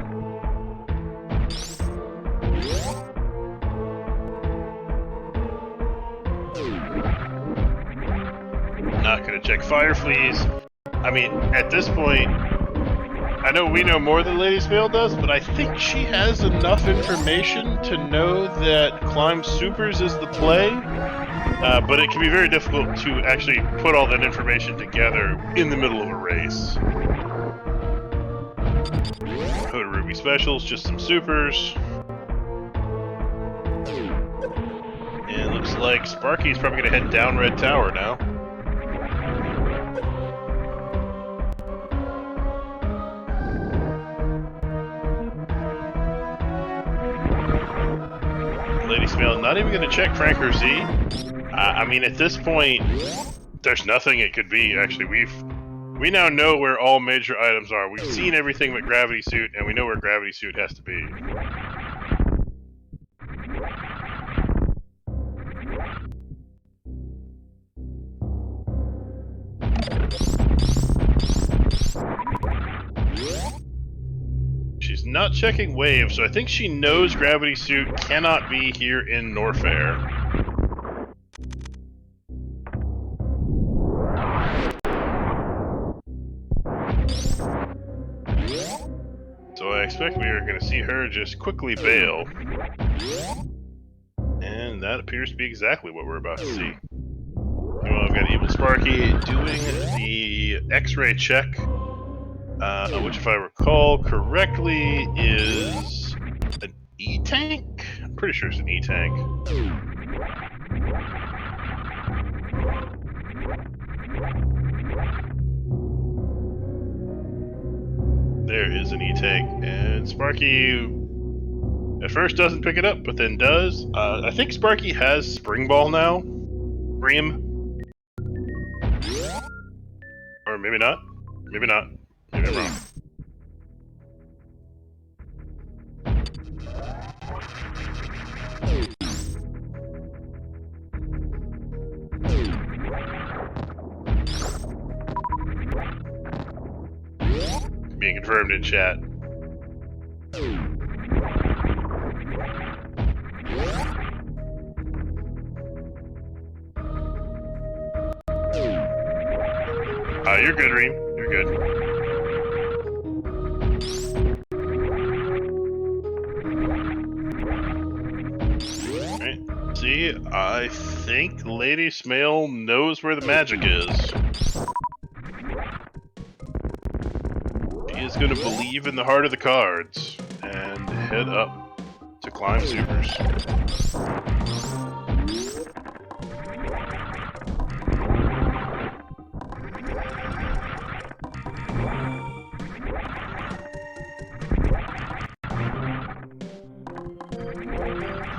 Not going to check Fire Fleas. I mean, at this point, I know we know more than Lady Smail does, but I think she has enough information to know that Climb Supers is the play. But it can be very difficult to actually put all that information together in the middle of a race. Hood Ruby Specials, just some supers. And it looks like Sparky's probably going to head down Red Tower now. Lady Smail not even going to check Franker Z. I mean, at this point, there's nothing it could be. Actually, we now know where all major items are. We've seen everything but Gravity Suit, and we know where Gravity Suit has to be. She's not checking Wave, so I think she knows Gravity Suit cannot be here in Norfair. So I expect we are going to see her just quickly bail. And that appears to be exactly what we're about to see. Well, I've got Evilsparky doing the X-ray check, which if I recall correctly is an E-tank? I'm pretty sure it's an E-tank. There is an E-tank, and Sparky at first doesn't pick it up, but then does. I think Sparky has Spring Ball now. Bream. Or maybe not. Maybe not. Maybe I'm wrong. Being confirmed in chat. You're good, Reem. You're good. Alright. See, I think Lady Smail knows where the magic is. She is going to believe in the heart of the cards and head up to Climb Supers.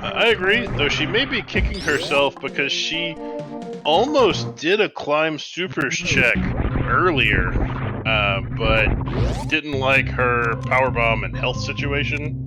I agree, though she may be kicking herself because she almost did a Climb Supers check earlier, but didn't like her powerbomb and health situation.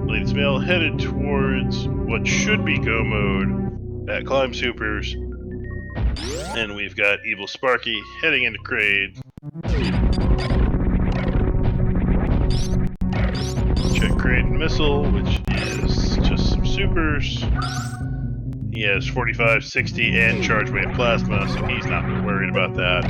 Lady Smail headed towards what should be go mode at Climb Supers, and we've got Evilsparky heading into Crade. Check Crade and Missile, which is just some supers. He has 45, 60, and Charge Wave Plasma, so he's not worried about that.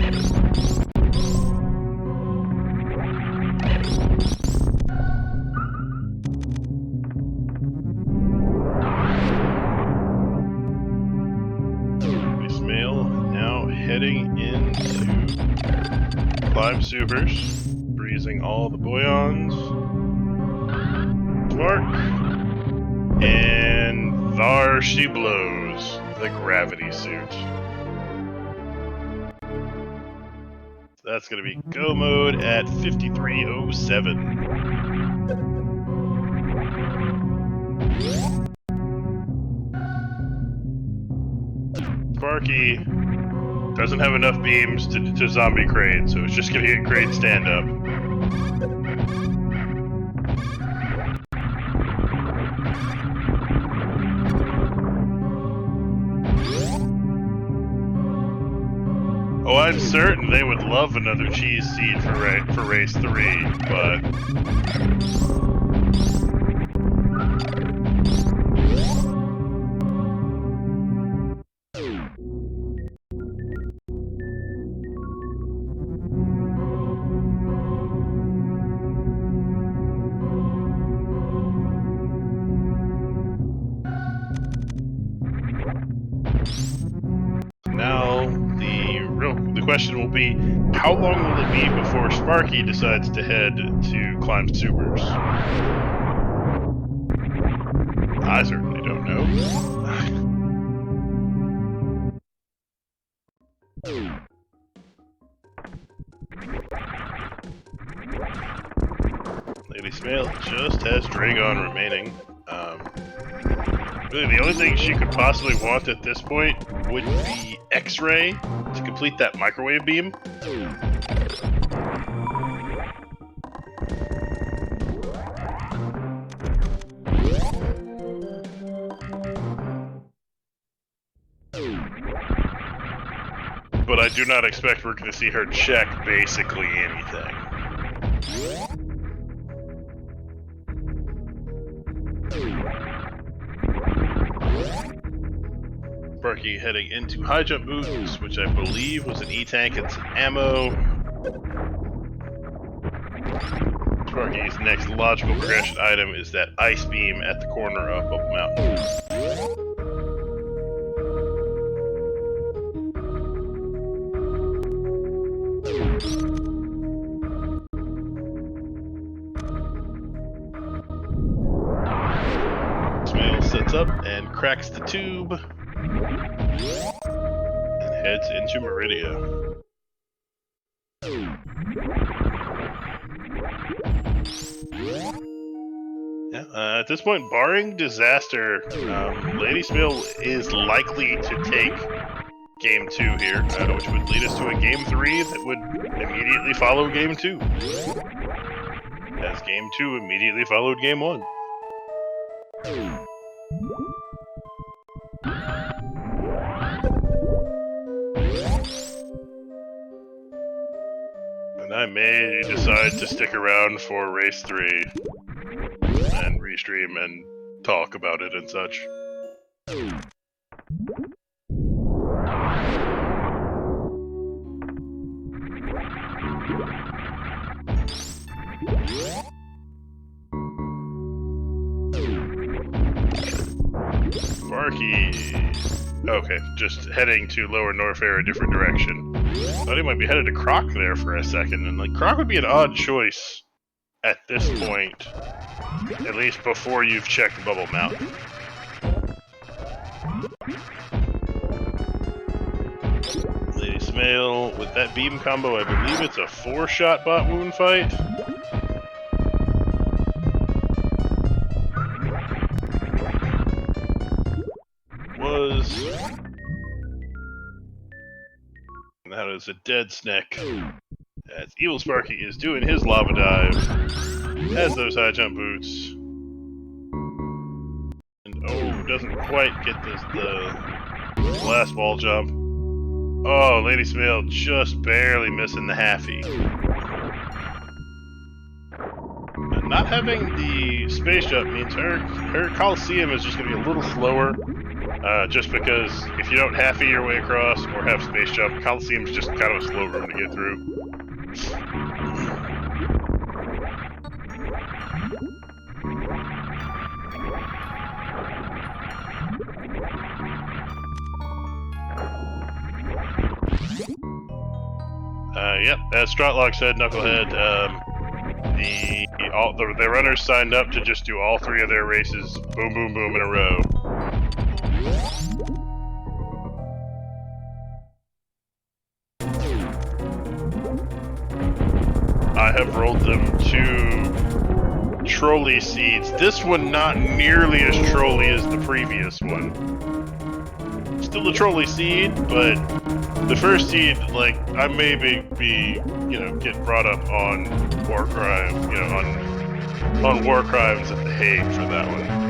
Heading into Climb Supers, freezing all the Boyons. Spark. And there she blows the Gravity Suit. That's going to be go mode at 5307. Sparky doesn't have enough beams to zombie Kraid, so it's just going to get Kraid stand up. Oh, I'm certain they would love another cheese seed for race 3, but the question will be, how long will it be before Sparky decides to head to climb supers? I certainly don't know. Lady Smale just has Dragon remaining. Really, the only thing she could possibly want at this point would be X-Ray to complete that microwave beam. But I do not expect we're going to see her check basically anything. Sparky heading into high jump boots, which I believe was an E-tank and some ammo. Sparky's next logical progression item is that ice beam at the corner of Bubble Mountain. Smale sets up and cracks the tube and heads into Meridia. Yeah, at this point, barring disaster, Lady Smale is likely to take Game 2 here, which would lead us to a Game 3 that would immediately follow Game 2. As Game 2 immediately followed Game 1. And I may decide to stick around for Race 3 and restream and talk about it and such. Sparky. Okay, just heading to Lower Norfair a different direction. Thought he might be headed to Croc there for a second, and like Croc would be an odd choice at this point, at least before you've checked Bubble Mountain. Lady Smale with that beam combo, I believe it's a 4-shot bot wound fight. And that is a dead snack. As Evilsparky is doing his lava dive, has those high jump boots. And oh, doesn't quite get the last wall jump. Oh, Lady Smale just barely missing the halfie. And not having the space jump means her Coliseum is just going to be a little slower. Just because if you don't halfie your way across or have space jump, Coliseum's just kind of a slow room to get through. Yep, as Stratlock said, Knucklehead, the runners signed up to just do all 3 of their races, boom, boom, boom, in a row. rolled them 2 trolley seeds. This one not nearly as trolly as the previous one. Still a trolley seed, but the first seed, like, I may be get brought up on war crime, on war crimes at The Hague for that one.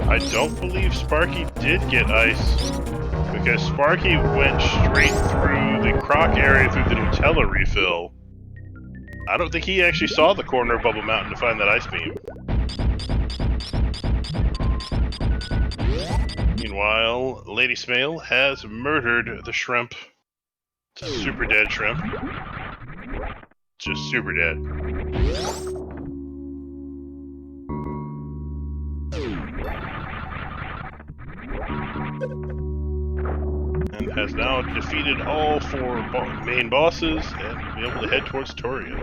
I don't believe Sparky did get ice, because Sparky went straight through the croc area through the Nutella refill. I don't think he actually saw the corner of Bubble Mountain to find that ice beam. Meanwhile, Lady Smale has murdered the shrimp. It's a super dead shrimp. Just super dead. And has now defeated all 4 main bosses and will be able to head towards Toria.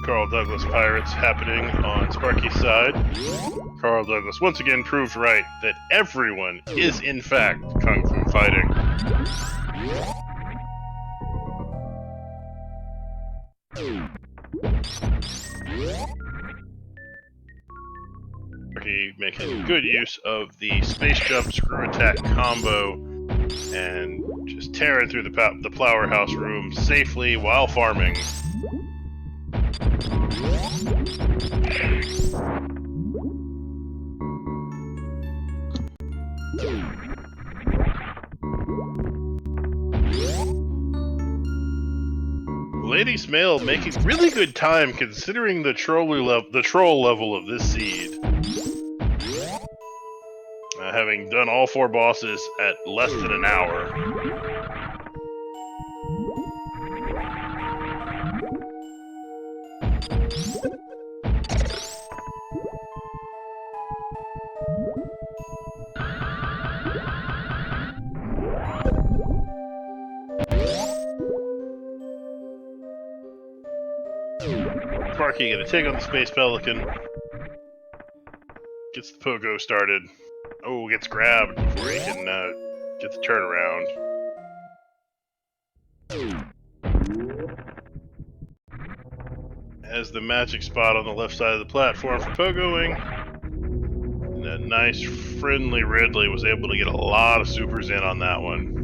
Carl Douglas Pirates happening on Sparky's side. Carl Douglas once again proved right that everyone is in fact Kung Fu fighting. Sparky making good use of the space jump screw attack combo and just tearing through the flower house room safely while farming. Lady Smale making really good time considering the troll level of this seed. Having done all 4 bosses at less than an hour. Sparky gonna take on the Space Pelican. Gets the pogo started. Oh, gets grabbed before he can get the turnaround. Has the magic spot on the left side of the platform for pogoing. And a nice, friendly Ridley was able to get a lot of supers in on that one.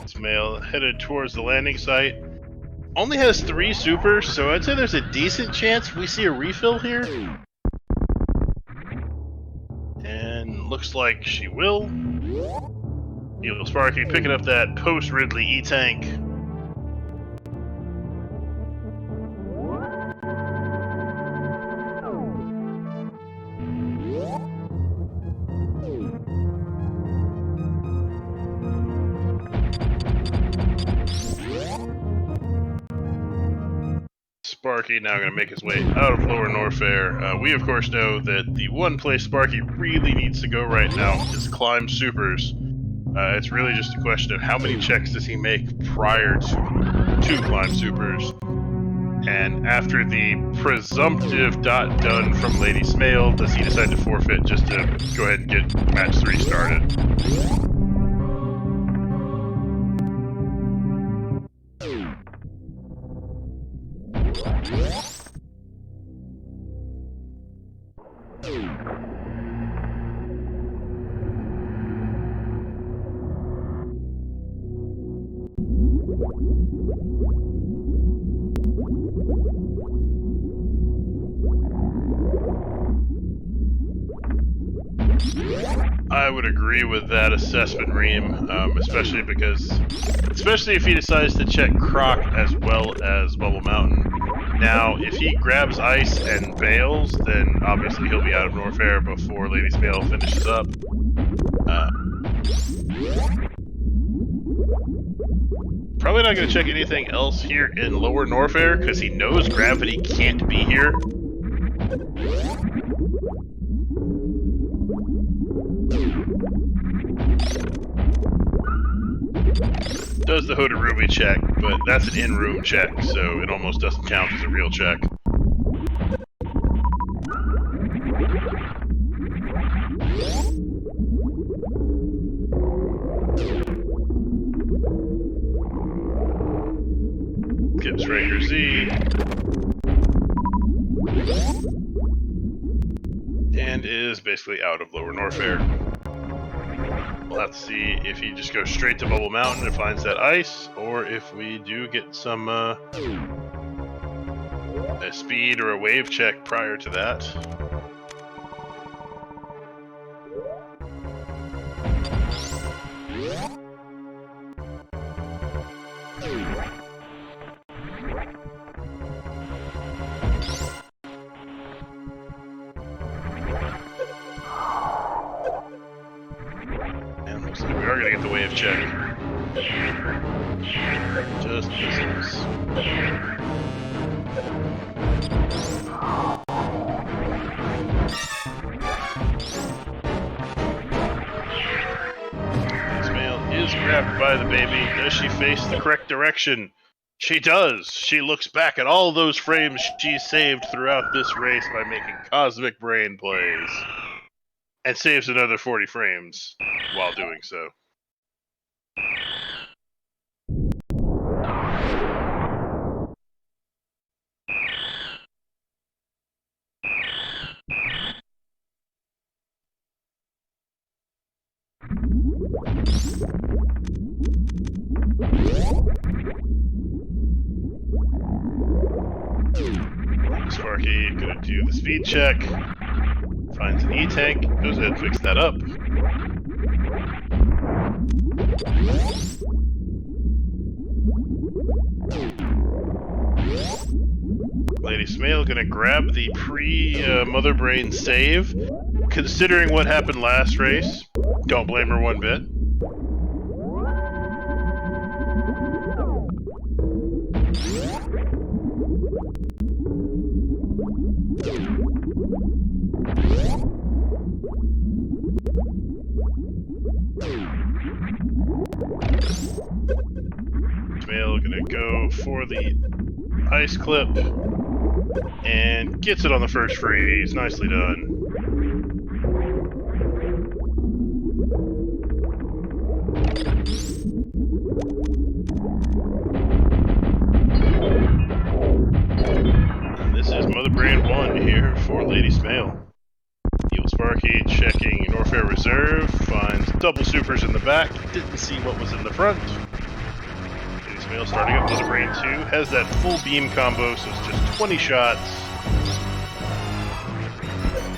Smale headed towards the landing site. Only has 3 supers, so I'd say there's a decent chance we see a refill here. And looks like she will. Evilsparky picking up that post-Ridley E-Tank. Sparky now going to make his way out of Lower Norfair. We of course know that the one place Sparky really needs to go right now is climb supers. It's really just a question of how many checks does he make prior to climb supers. And after the presumptive dot done from Lady Smale, does he decide to forfeit just to go ahead and get match 3 started? I would agree with that assessment, Reem, especially if he decides to check Croc as well as Bubble Mountain. Now, if he grabs ice and bails, then obviously he'll be out of Norfair before Lady Smale finishes up. Probably not going to check anything else here in Lower Norfair because he knows gravity can't be here. Does the Hooded Ruby check, but that's an in-room check, so it almost doesn't count as a real check. Gibbs Ranger Z. And is basically out of Lower Norfair. We'll have to see if he just goes straight to Bubble Mountain and finds that ice, or if we do get some a speed or a wave check prior to that. And looks like we are going to get the wave check. Just misses. Is grabbed by the baby. Does she face the correct direction? She does. She looks back at all those frames she saved throughout this race by making cosmic brain plays. And saves another 40 frames while doing so. Sparky gonna do the speed check. Finds an E-tank, goes ahead and fix that up. Lady Smale gonna grab the pre-Mother Brain save. Considering what happened last race, don't blame her one bit. Smale gonna go for the ice clip and gets it on the first freeze. Nicely done. And this is Mother Brain 1 here for Lady Smale. Evilsparky checking Norfair Reserve, finds double supers in the back, didn't see what was in the front. Lady Smale starting up Mother Brain 2, has that full beam combo, so it's just 20 shots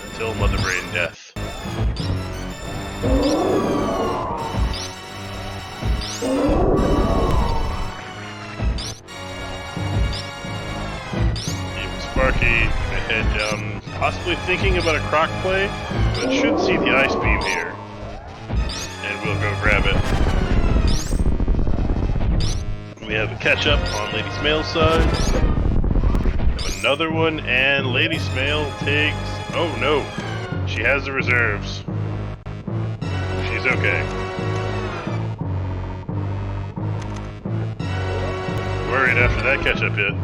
until Mother Brain death. Evilsparky gonna head down, possibly thinking about a croc play, but should see the ice beam here. And we'll go grab it. We have a catch-up on Lady Smale's side. Have another one, and Lady Smale takes... Oh no, she has the reserves. She's okay. Worried after that catch-up hit.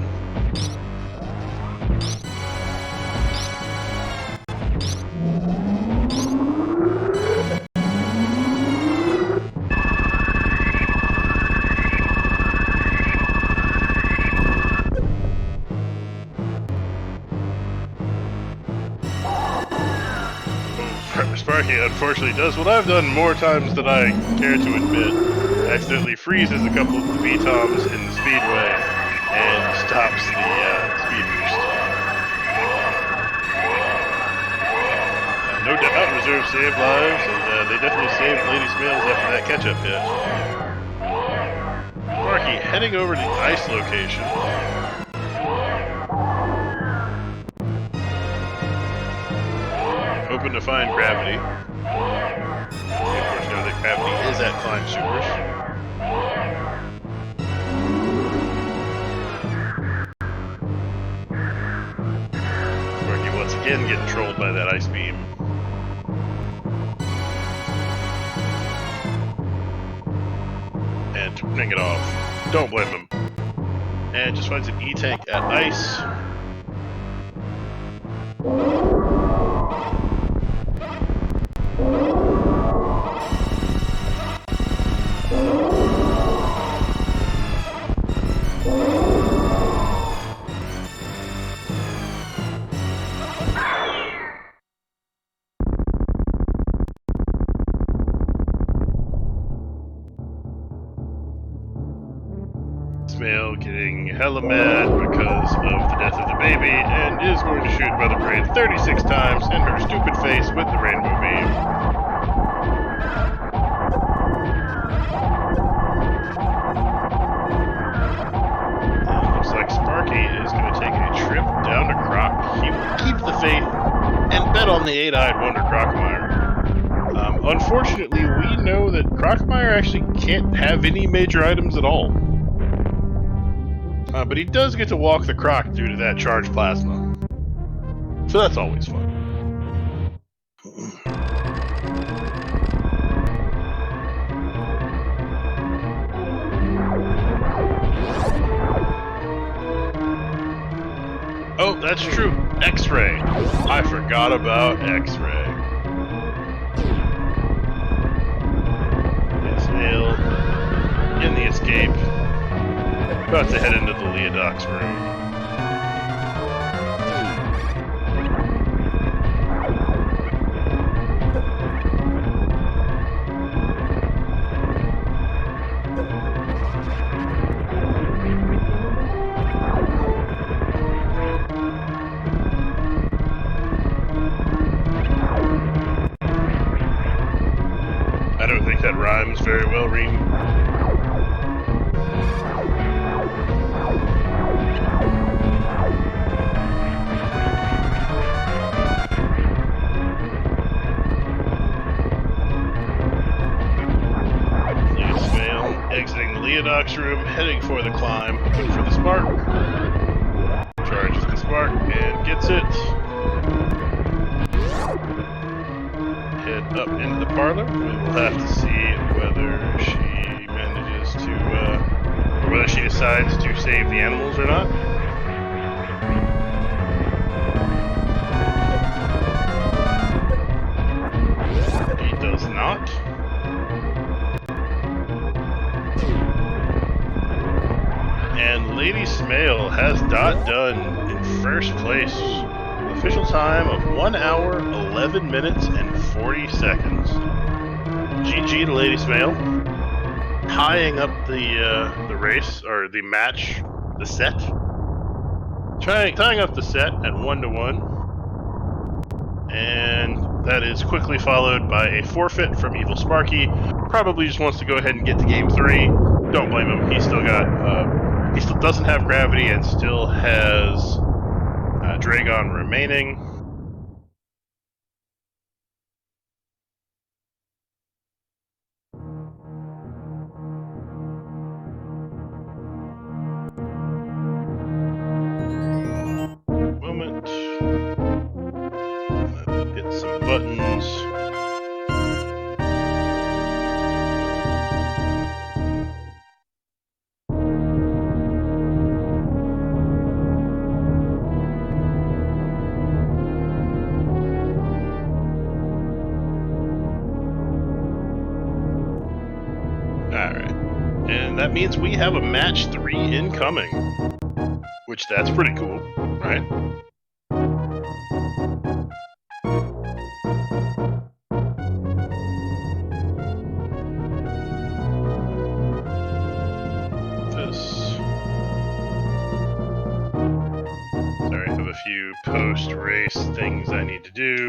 Sparky unfortunately does what I've done more times than I care to admit. Accidentally freezes a couple of the VTOMs in the speedway and stops the speed boost. No doubt deserve saved lives, and they definitely saved Lady Smails after that catch-up hit. Sparky heading over to the ice location. Hoping to find gravity. We of course know that gravity is at Climb Supers. Sparky once again getting trolled by that ice beam. And turning it off. Don't blame him. And just finds an E-tank at ice. Smail getting hella mad because of the death of the baby and is going to shoot Mother Brain 36 times in her stupid face with the rainbow beam. And looks like Sparky is going to take a trip down to Croc. He will keep the faith and bet on the 8-eyed Wonder Crocmire. Unfortunately, we know that Crocmire actually can't have any major items at all. But he does get to walk the Croc due to that charged plasma. So that's always fun. Oh, that's true. X-ray. I forgot about X-ray. Smail in the escape. About to head into the Leodoc's room. I don't think that rhymes very well, Reem. Exiting the Leodoc's room, heading for the climb, hoping for the spark. Charges the spark and gets it. Head up into the parlor. We will have to see whether she manages to, or whether she decides to save the animals or not. He does not. And Lady Smail has done in first place. Official time of 1 hour, 11 minutes, and 40 seconds. GG to Lady Smail. Tying up the race, or the match, the set. Tying up the set at 1-1. And that is quickly followed by a forfeit from Evilsparky. Probably just wants to go ahead and get to game 3. Don't blame him. He still doesn't have gravity and still has Dragon remaining. Moment. Hit some buttons. And that means we have a match 3 incoming. Which, that's pretty cool, right? Sorry, I have a few post-race things I need to do.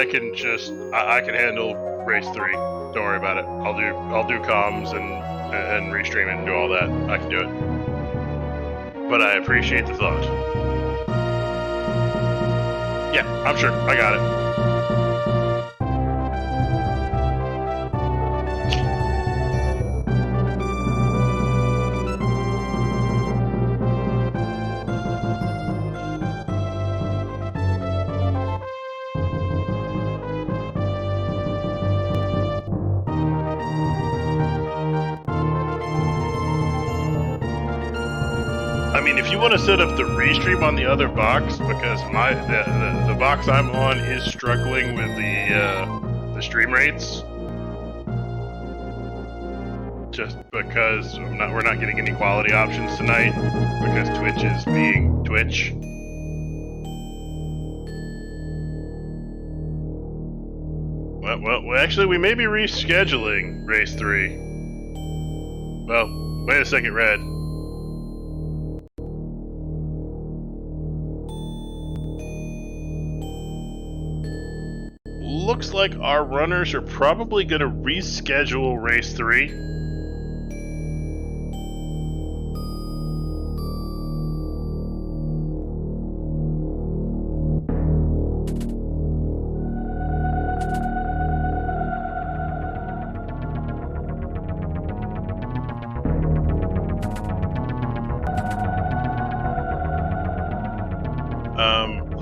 I can handle race 3. Don't worry about it. I'll do comms and restream it and do all that. I can do it. But I appreciate the thought. Yeah, I'm sure. I got it. I mean, if you want to set up the restream on the other box, because the box I'm on is struggling with the stream rates, just because we're not getting any quality options tonight, because Twitch is being Twitch. Well, actually, we may be rescheduling race 3. Well, wait a second, Red. Looks like our runners are probably going to reschedule race 3.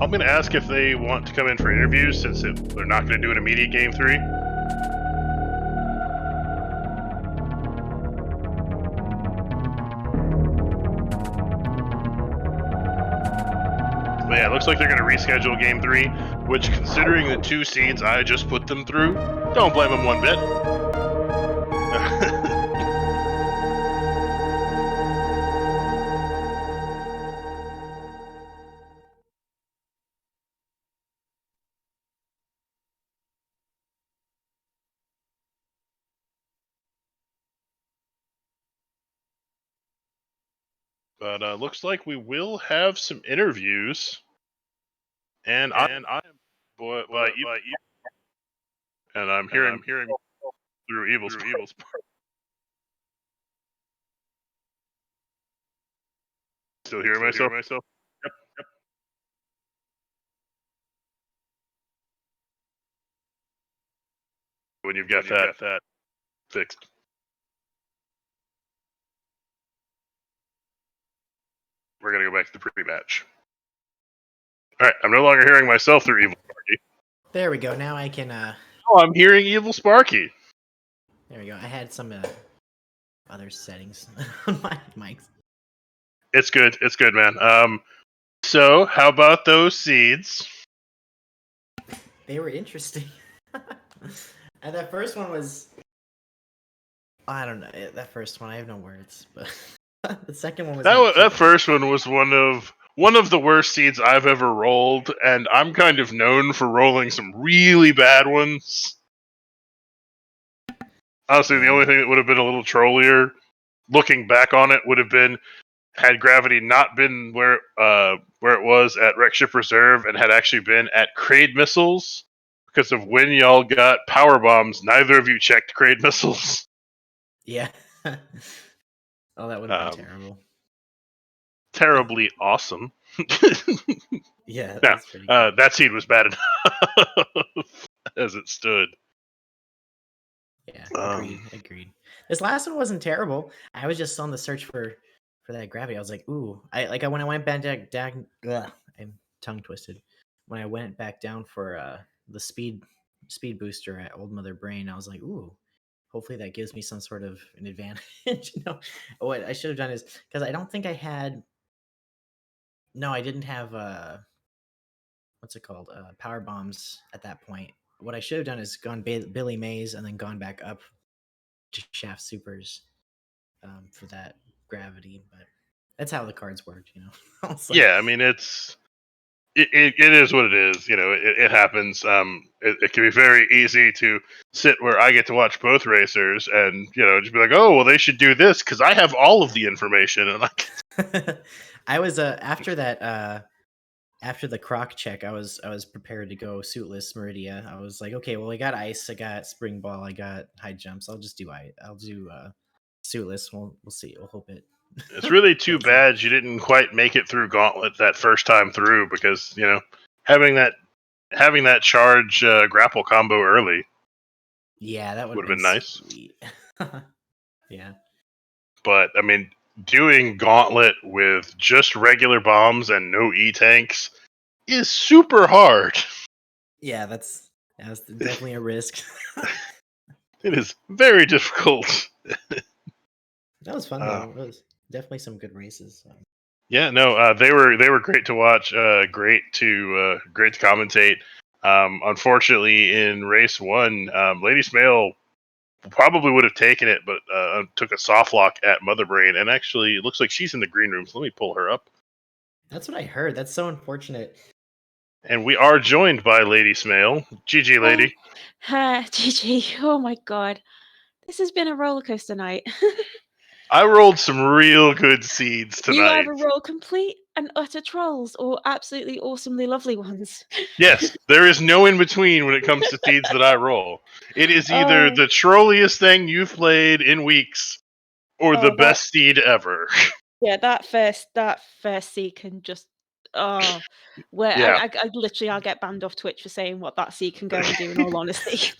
I'm going to ask if they want to come in for interviews, since they're not going to do an immediate game 3. But yeah, it looks like they're going to reschedule game 3, which, considering the 2 seeds I just put them through, don't blame them one bit. But looks like we will have some interviews, and I'm hearing through Evilsparky. Still hearing myself? Yep. When you've got that fixed. We're gonna go back to the pre-match. Alright, I'm no longer hearing myself through Evilsparky. There we go. Now I can. Oh, I'm hearing Evilsparky. There we go. I had some other settings on my mics. It's good, man. So how about those seeds? They were interesting. And that first one was, I don't know. That first one, I have no words, but the second one was that first one was one of the worst seeds I've ever rolled, and I'm kind of known for rolling some really bad ones. Honestly, the only thing that would have been a little trollier, looking back on it, would have been had gravity not been where it was at Wreck Ship Reserve and had actually been at Kraid Missiles. Because of when y'all got power bombs, neither of you checked Kraid Missiles. Yeah. Oh, that would have been terrible. Terribly awesome. Yeah. That's pretty cool. That seed was bad enough as it stood. Yeah, agreed. This last one wasn't terrible. I was just on the search for that gravity. I was like, ooh. When I went back down, I'm tongue twisted. When I went back down for the speed booster at Old Mother Brain, I was like, ooh, hopefully that gives me some sort of an advantage. What I should have done is, because I don't think I had, no, I didn't have what's it called, power bombs at that point. What I should have done is gone Billy Mays and then gone back up to Shaft Supers for that gravity, but that's how the cards worked, Yeah, I mean, it is what it is. It happens. It can be very easy to sit where I get to watch both racers and just be like, oh, well, they should do this because I have all of the information. And I was after that after the croc check, I was prepared to go suitless Meridia. I was like, okay, well, I got ice, I got spring ball, I got high jumps. I'll just do I'll do suitless. We'll see. We'll hope it. It's really too works out. bad you didn't quite make it through Gauntlet that first time through, because having that charge grapple combo early Yeah, that would would have have been been nice. sweet. Yeah. But I mean, doing Gauntlet with just regular bombs and no E tanks is super hard. Yeah, that's definitely a risk. It is very difficult. That was fun though. It was definitely some good races. Yeah, no, they were great to watch. Great to commentate. Unfortunately, in race one, Lady Smale probably would have taken it, but took a soft lock at Mother Brain, and actually, it looks like she's in the green room. So let me pull her up. That's what I heard. That's so unfortunate. And we are joined by Lady Smale. GG, lady. GG. Oh my god. This has been a roller coaster night. I rolled some real good seeds You tonight. either roll complete and utter trolls or absolutely awesomely lovely ones. Yes, there is no in between when it comes to seeds that I roll. It is either the trolliest thing you've played in weeks or the best seed ever. Yeah, that first seed can just Yeah. I literally I'll get banned off Twitch for saying what that seed can go and do in all honesty.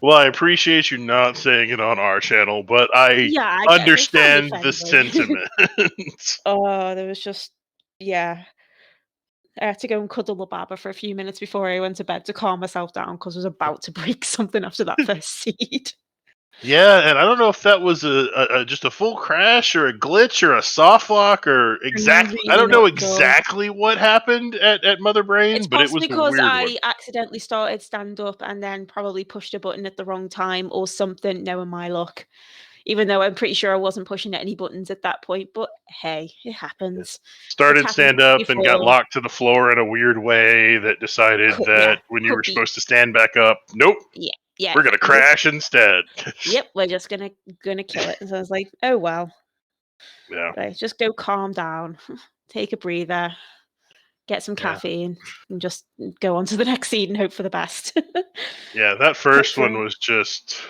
Well, I appreciate you not saying it on our channel, but I understand the sentiment. There was just I had to go and cuddle the Baba for a few minutes before I went to bed to calm myself down because I was about to break something after that first seed. Yeah, and I don't know if that was just a full crash or a glitch or a soft lock or exactly. I don't know exactly what happened at Mother Brain, It's but it was possibly a because weird I one. accidentally started stand up and then probably pushed a button at the wrong time or something, knowing my luck. Even though I'm pretty sure I wasn't pushing any buttons at that point, but hey, it happens. Started stand up and got locked to the floor in a weird way that decided that when you were supposed to stand back up, nope. Yeah. We're gonna crash instead. Yep, we're just gonna kill it. And so I was like, oh well. Yeah. Right, just go calm down, take a breather, get some caffeine, and just go on to the next seed and hope for the best. Yeah, that first one was just.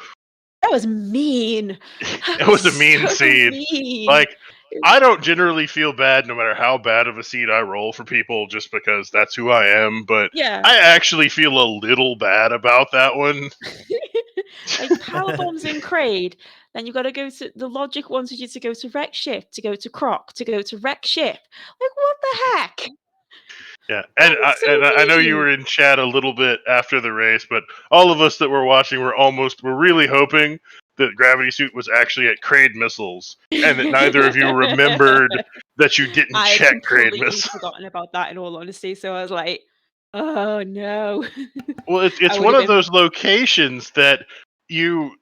That was mean. It was a mean seed. Mean. Like, I don't generally feel bad no matter how bad of a seed I roll for people just because that's who I am, but I actually feel a little bad about that one. Like power bombs in Kraid, then you've got to go to the logic wanted you to go to wreck ship, to go to croc, to go to wreck ship. Like what the heck? Yeah, and I know you were in chat a little bit after the race, but all of us that were watching were really hoping that Gravity Suit was actually at Kraid missiles, and that neither of you remembered that you didn't check Kraid missiles. I'd forgotten about that in all honesty, so I was like, oh no. Well, it's one of those locations that you.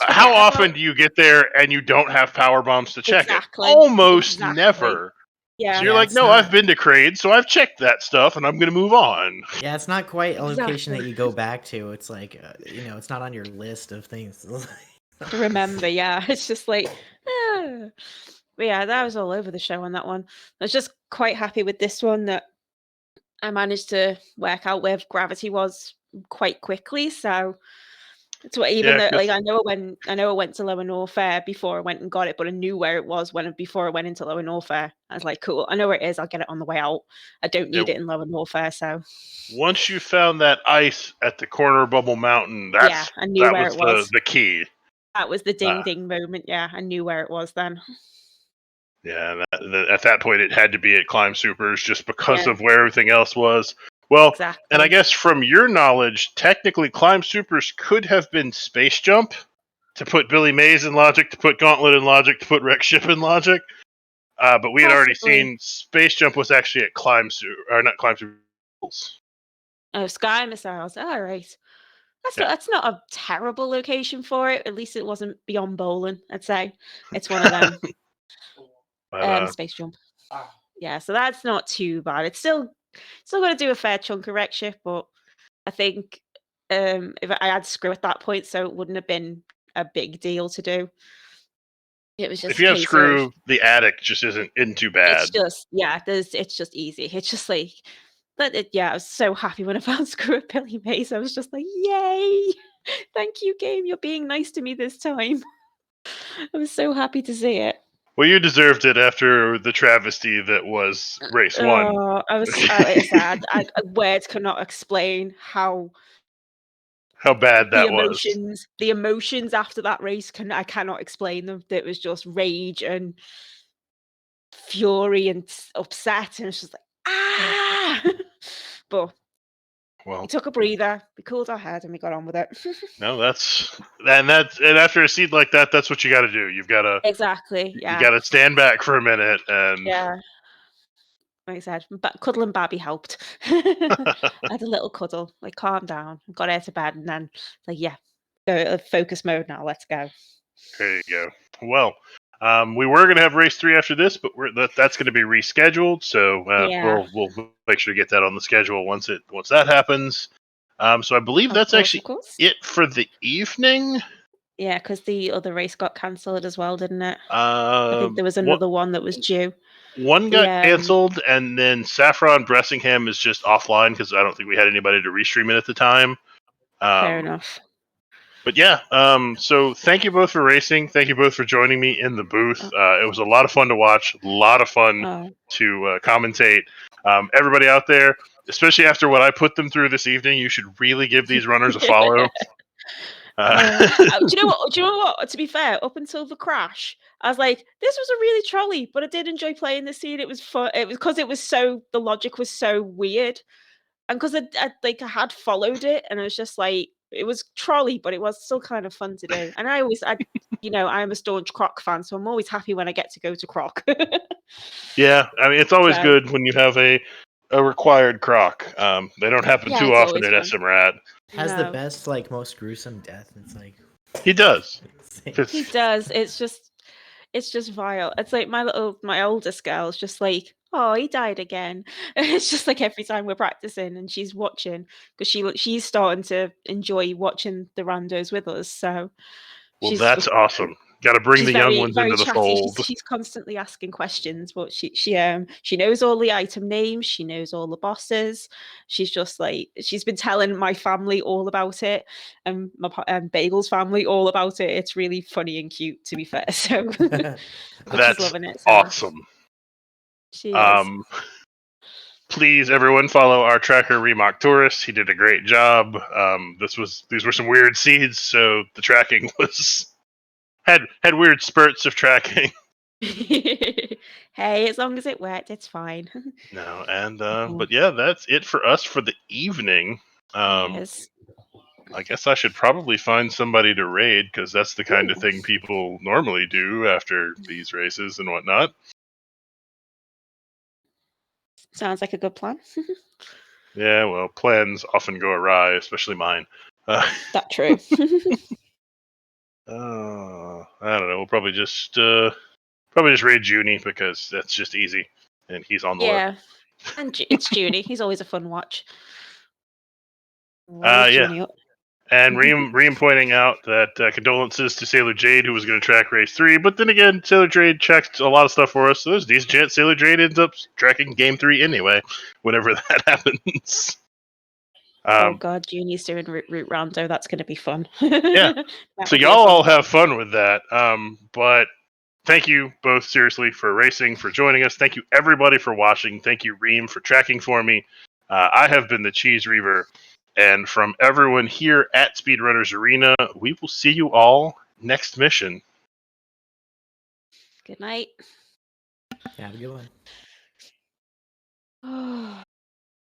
How often do you get there and you don't have power bombs to check it? Almost never. Yeah. So you're like, no, I've been to Kraid, so I've checked that stuff, and I'm going to move on. Yeah, it's not quite a location that you go back to. It's like, it's not on your list of things to remember. Yeah, it's just like, but yeah, that was all over the show on that one. I was just quite happy with this one that I managed to work out where gravity was quite quickly. So it's what even though like I know I went to Lower Norfair before I went and got it, but I knew where it was before I went into Lower Norfair. I was like, cool, I know where it is. I'll get it on the way out. I don't need it in Lower Norfair. So once you found that ice at the corner of Bubble Mountain, I knew where it was. The key. That was the ding moment. Yeah, I knew where it was then. Yeah, at that point it had to be at Climb Supers just because of where everything else was. Well, and I guess from your knowledge, technically Climb Supers could have been Space Jump to put Billy Mays in Logic, to put Gauntlet in Logic, to put Wreck Ship in Logic. But we had already seen Space Jump was actually at Climb Super, or not Climb Supers. Oh, Sky Missiles. All right. That's not a terrible location for it. At least it wasn't beyond bowling, I'd say. It's one of them. Space Jump. Yeah, so that's not too bad. It's still got to do a fair chunk of wreck ship, but I think if I had screw at that point, so it wouldn't have been a big deal to do. It was just if you a have case screw, of the attic just isn't too bad. it's just it's just easy. It's just like I was so happy when I found Screw at Billy Mays. I was just like, yay! Thank you, game. You're being nice to me this time. I was so happy to see it. Well, you deserved it after the travesty that was race 1. Oh, it's sad. Words cannot explain how bad that was. The emotions after that race I cannot explain them. It was just rage and fury and upset, and it's just like but Well, we took a breather, we cooled our head, and we got on with it. no, and after a seed like that, that's what you got to do. You've got to Exactly. Yeah. You got to stand back for a minute and Yeah. Like I said, but Cuddle and Babby helped. I had a little cuddle, like calm down, got her to bed, and then like go focus mode now. Let's go. There you go. Well, we were going to have race 3 after this, but that's going to be rescheduled. So we'll make sure to get that on the schedule once that happens. So I believe that's actually it for the evening. Yeah, because the other race got cancelled as well, didn't it? I think there was another one that was due. One got canceled, and then Saffron Bressingham is just offline because I don't think we had anybody to restream it at the time. Fair enough. But yeah, so thank you both for racing. Thank you both for joining me in the booth. It was a lot of fun to watch, a lot of fun to commentate. Everybody out there, especially after what I put them through this evening, you should really give these runners a follow. Do you know what? To be fair, up until the crash, I was like, this was a really trolley, but I did enjoy playing the scene. It was fun. It was because the logic was so weird. And because I had followed it, and it was just like, it was trolley, but it was still kind of fun to do. And I'm a staunch Croc fan, so I'm always happy when I get to go to Croc. Yeah, I mean, it's always good when you have a required Croc. They don't happen too often in SMRAT. Has the best, most gruesome death. It's like he does. He does. It's just vile. It's like my oldest girl's just like, oh, he died again. And it's just like every time we're practicing and she's watching because she's starting to enjoy watching the randos with us. So that's awesome. Got to bring the young ones into the fold. She's constantly asking questions, but she knows all the item names. She knows all the bosses. She's just like, she's been telling my family all about it, and my Bagel's family all about it. It's really funny and cute, to be fair. So that's she's loving it. So awesome. She is. Please, everyone, follow our tracker Remock Tourist. He did a great job. These were some weird seeds, so the tracking was. Had weird spurts of tracking. Hey, as long as it worked, it's fine. No, and but yeah, that's it for us for the evening. Yes. I guess I should probably find somebody to raid because that's the kind of thing people normally do after these races and whatnot. Sounds like a good plan. Yeah, well, plans often go awry, especially mine. That's true. I don't know. We'll probably just raid Junie because that's just easy, and he's on the list. And it's Junie. He's always a fun watch. Yeah. And Reem pointing out that condolences to Sailor Jade, who was going to track race 3, but then again, Sailor Jade checked a lot of stuff for us, so there's a decent chance Sailor Jade ends up tracking game 3 anyway, whenever that happens. Oh god, Junie's doing Route Rando. That's going to be fun. Yeah. So y'all all have fun with that. But thank you both seriously for racing, for joining us. Thank you everybody for watching. Thank you Reem for tracking for me. I have been the Cheese Reaver, and from everyone here at Speedrunners Arena, we will see you all next mission. Good night. Have a good one.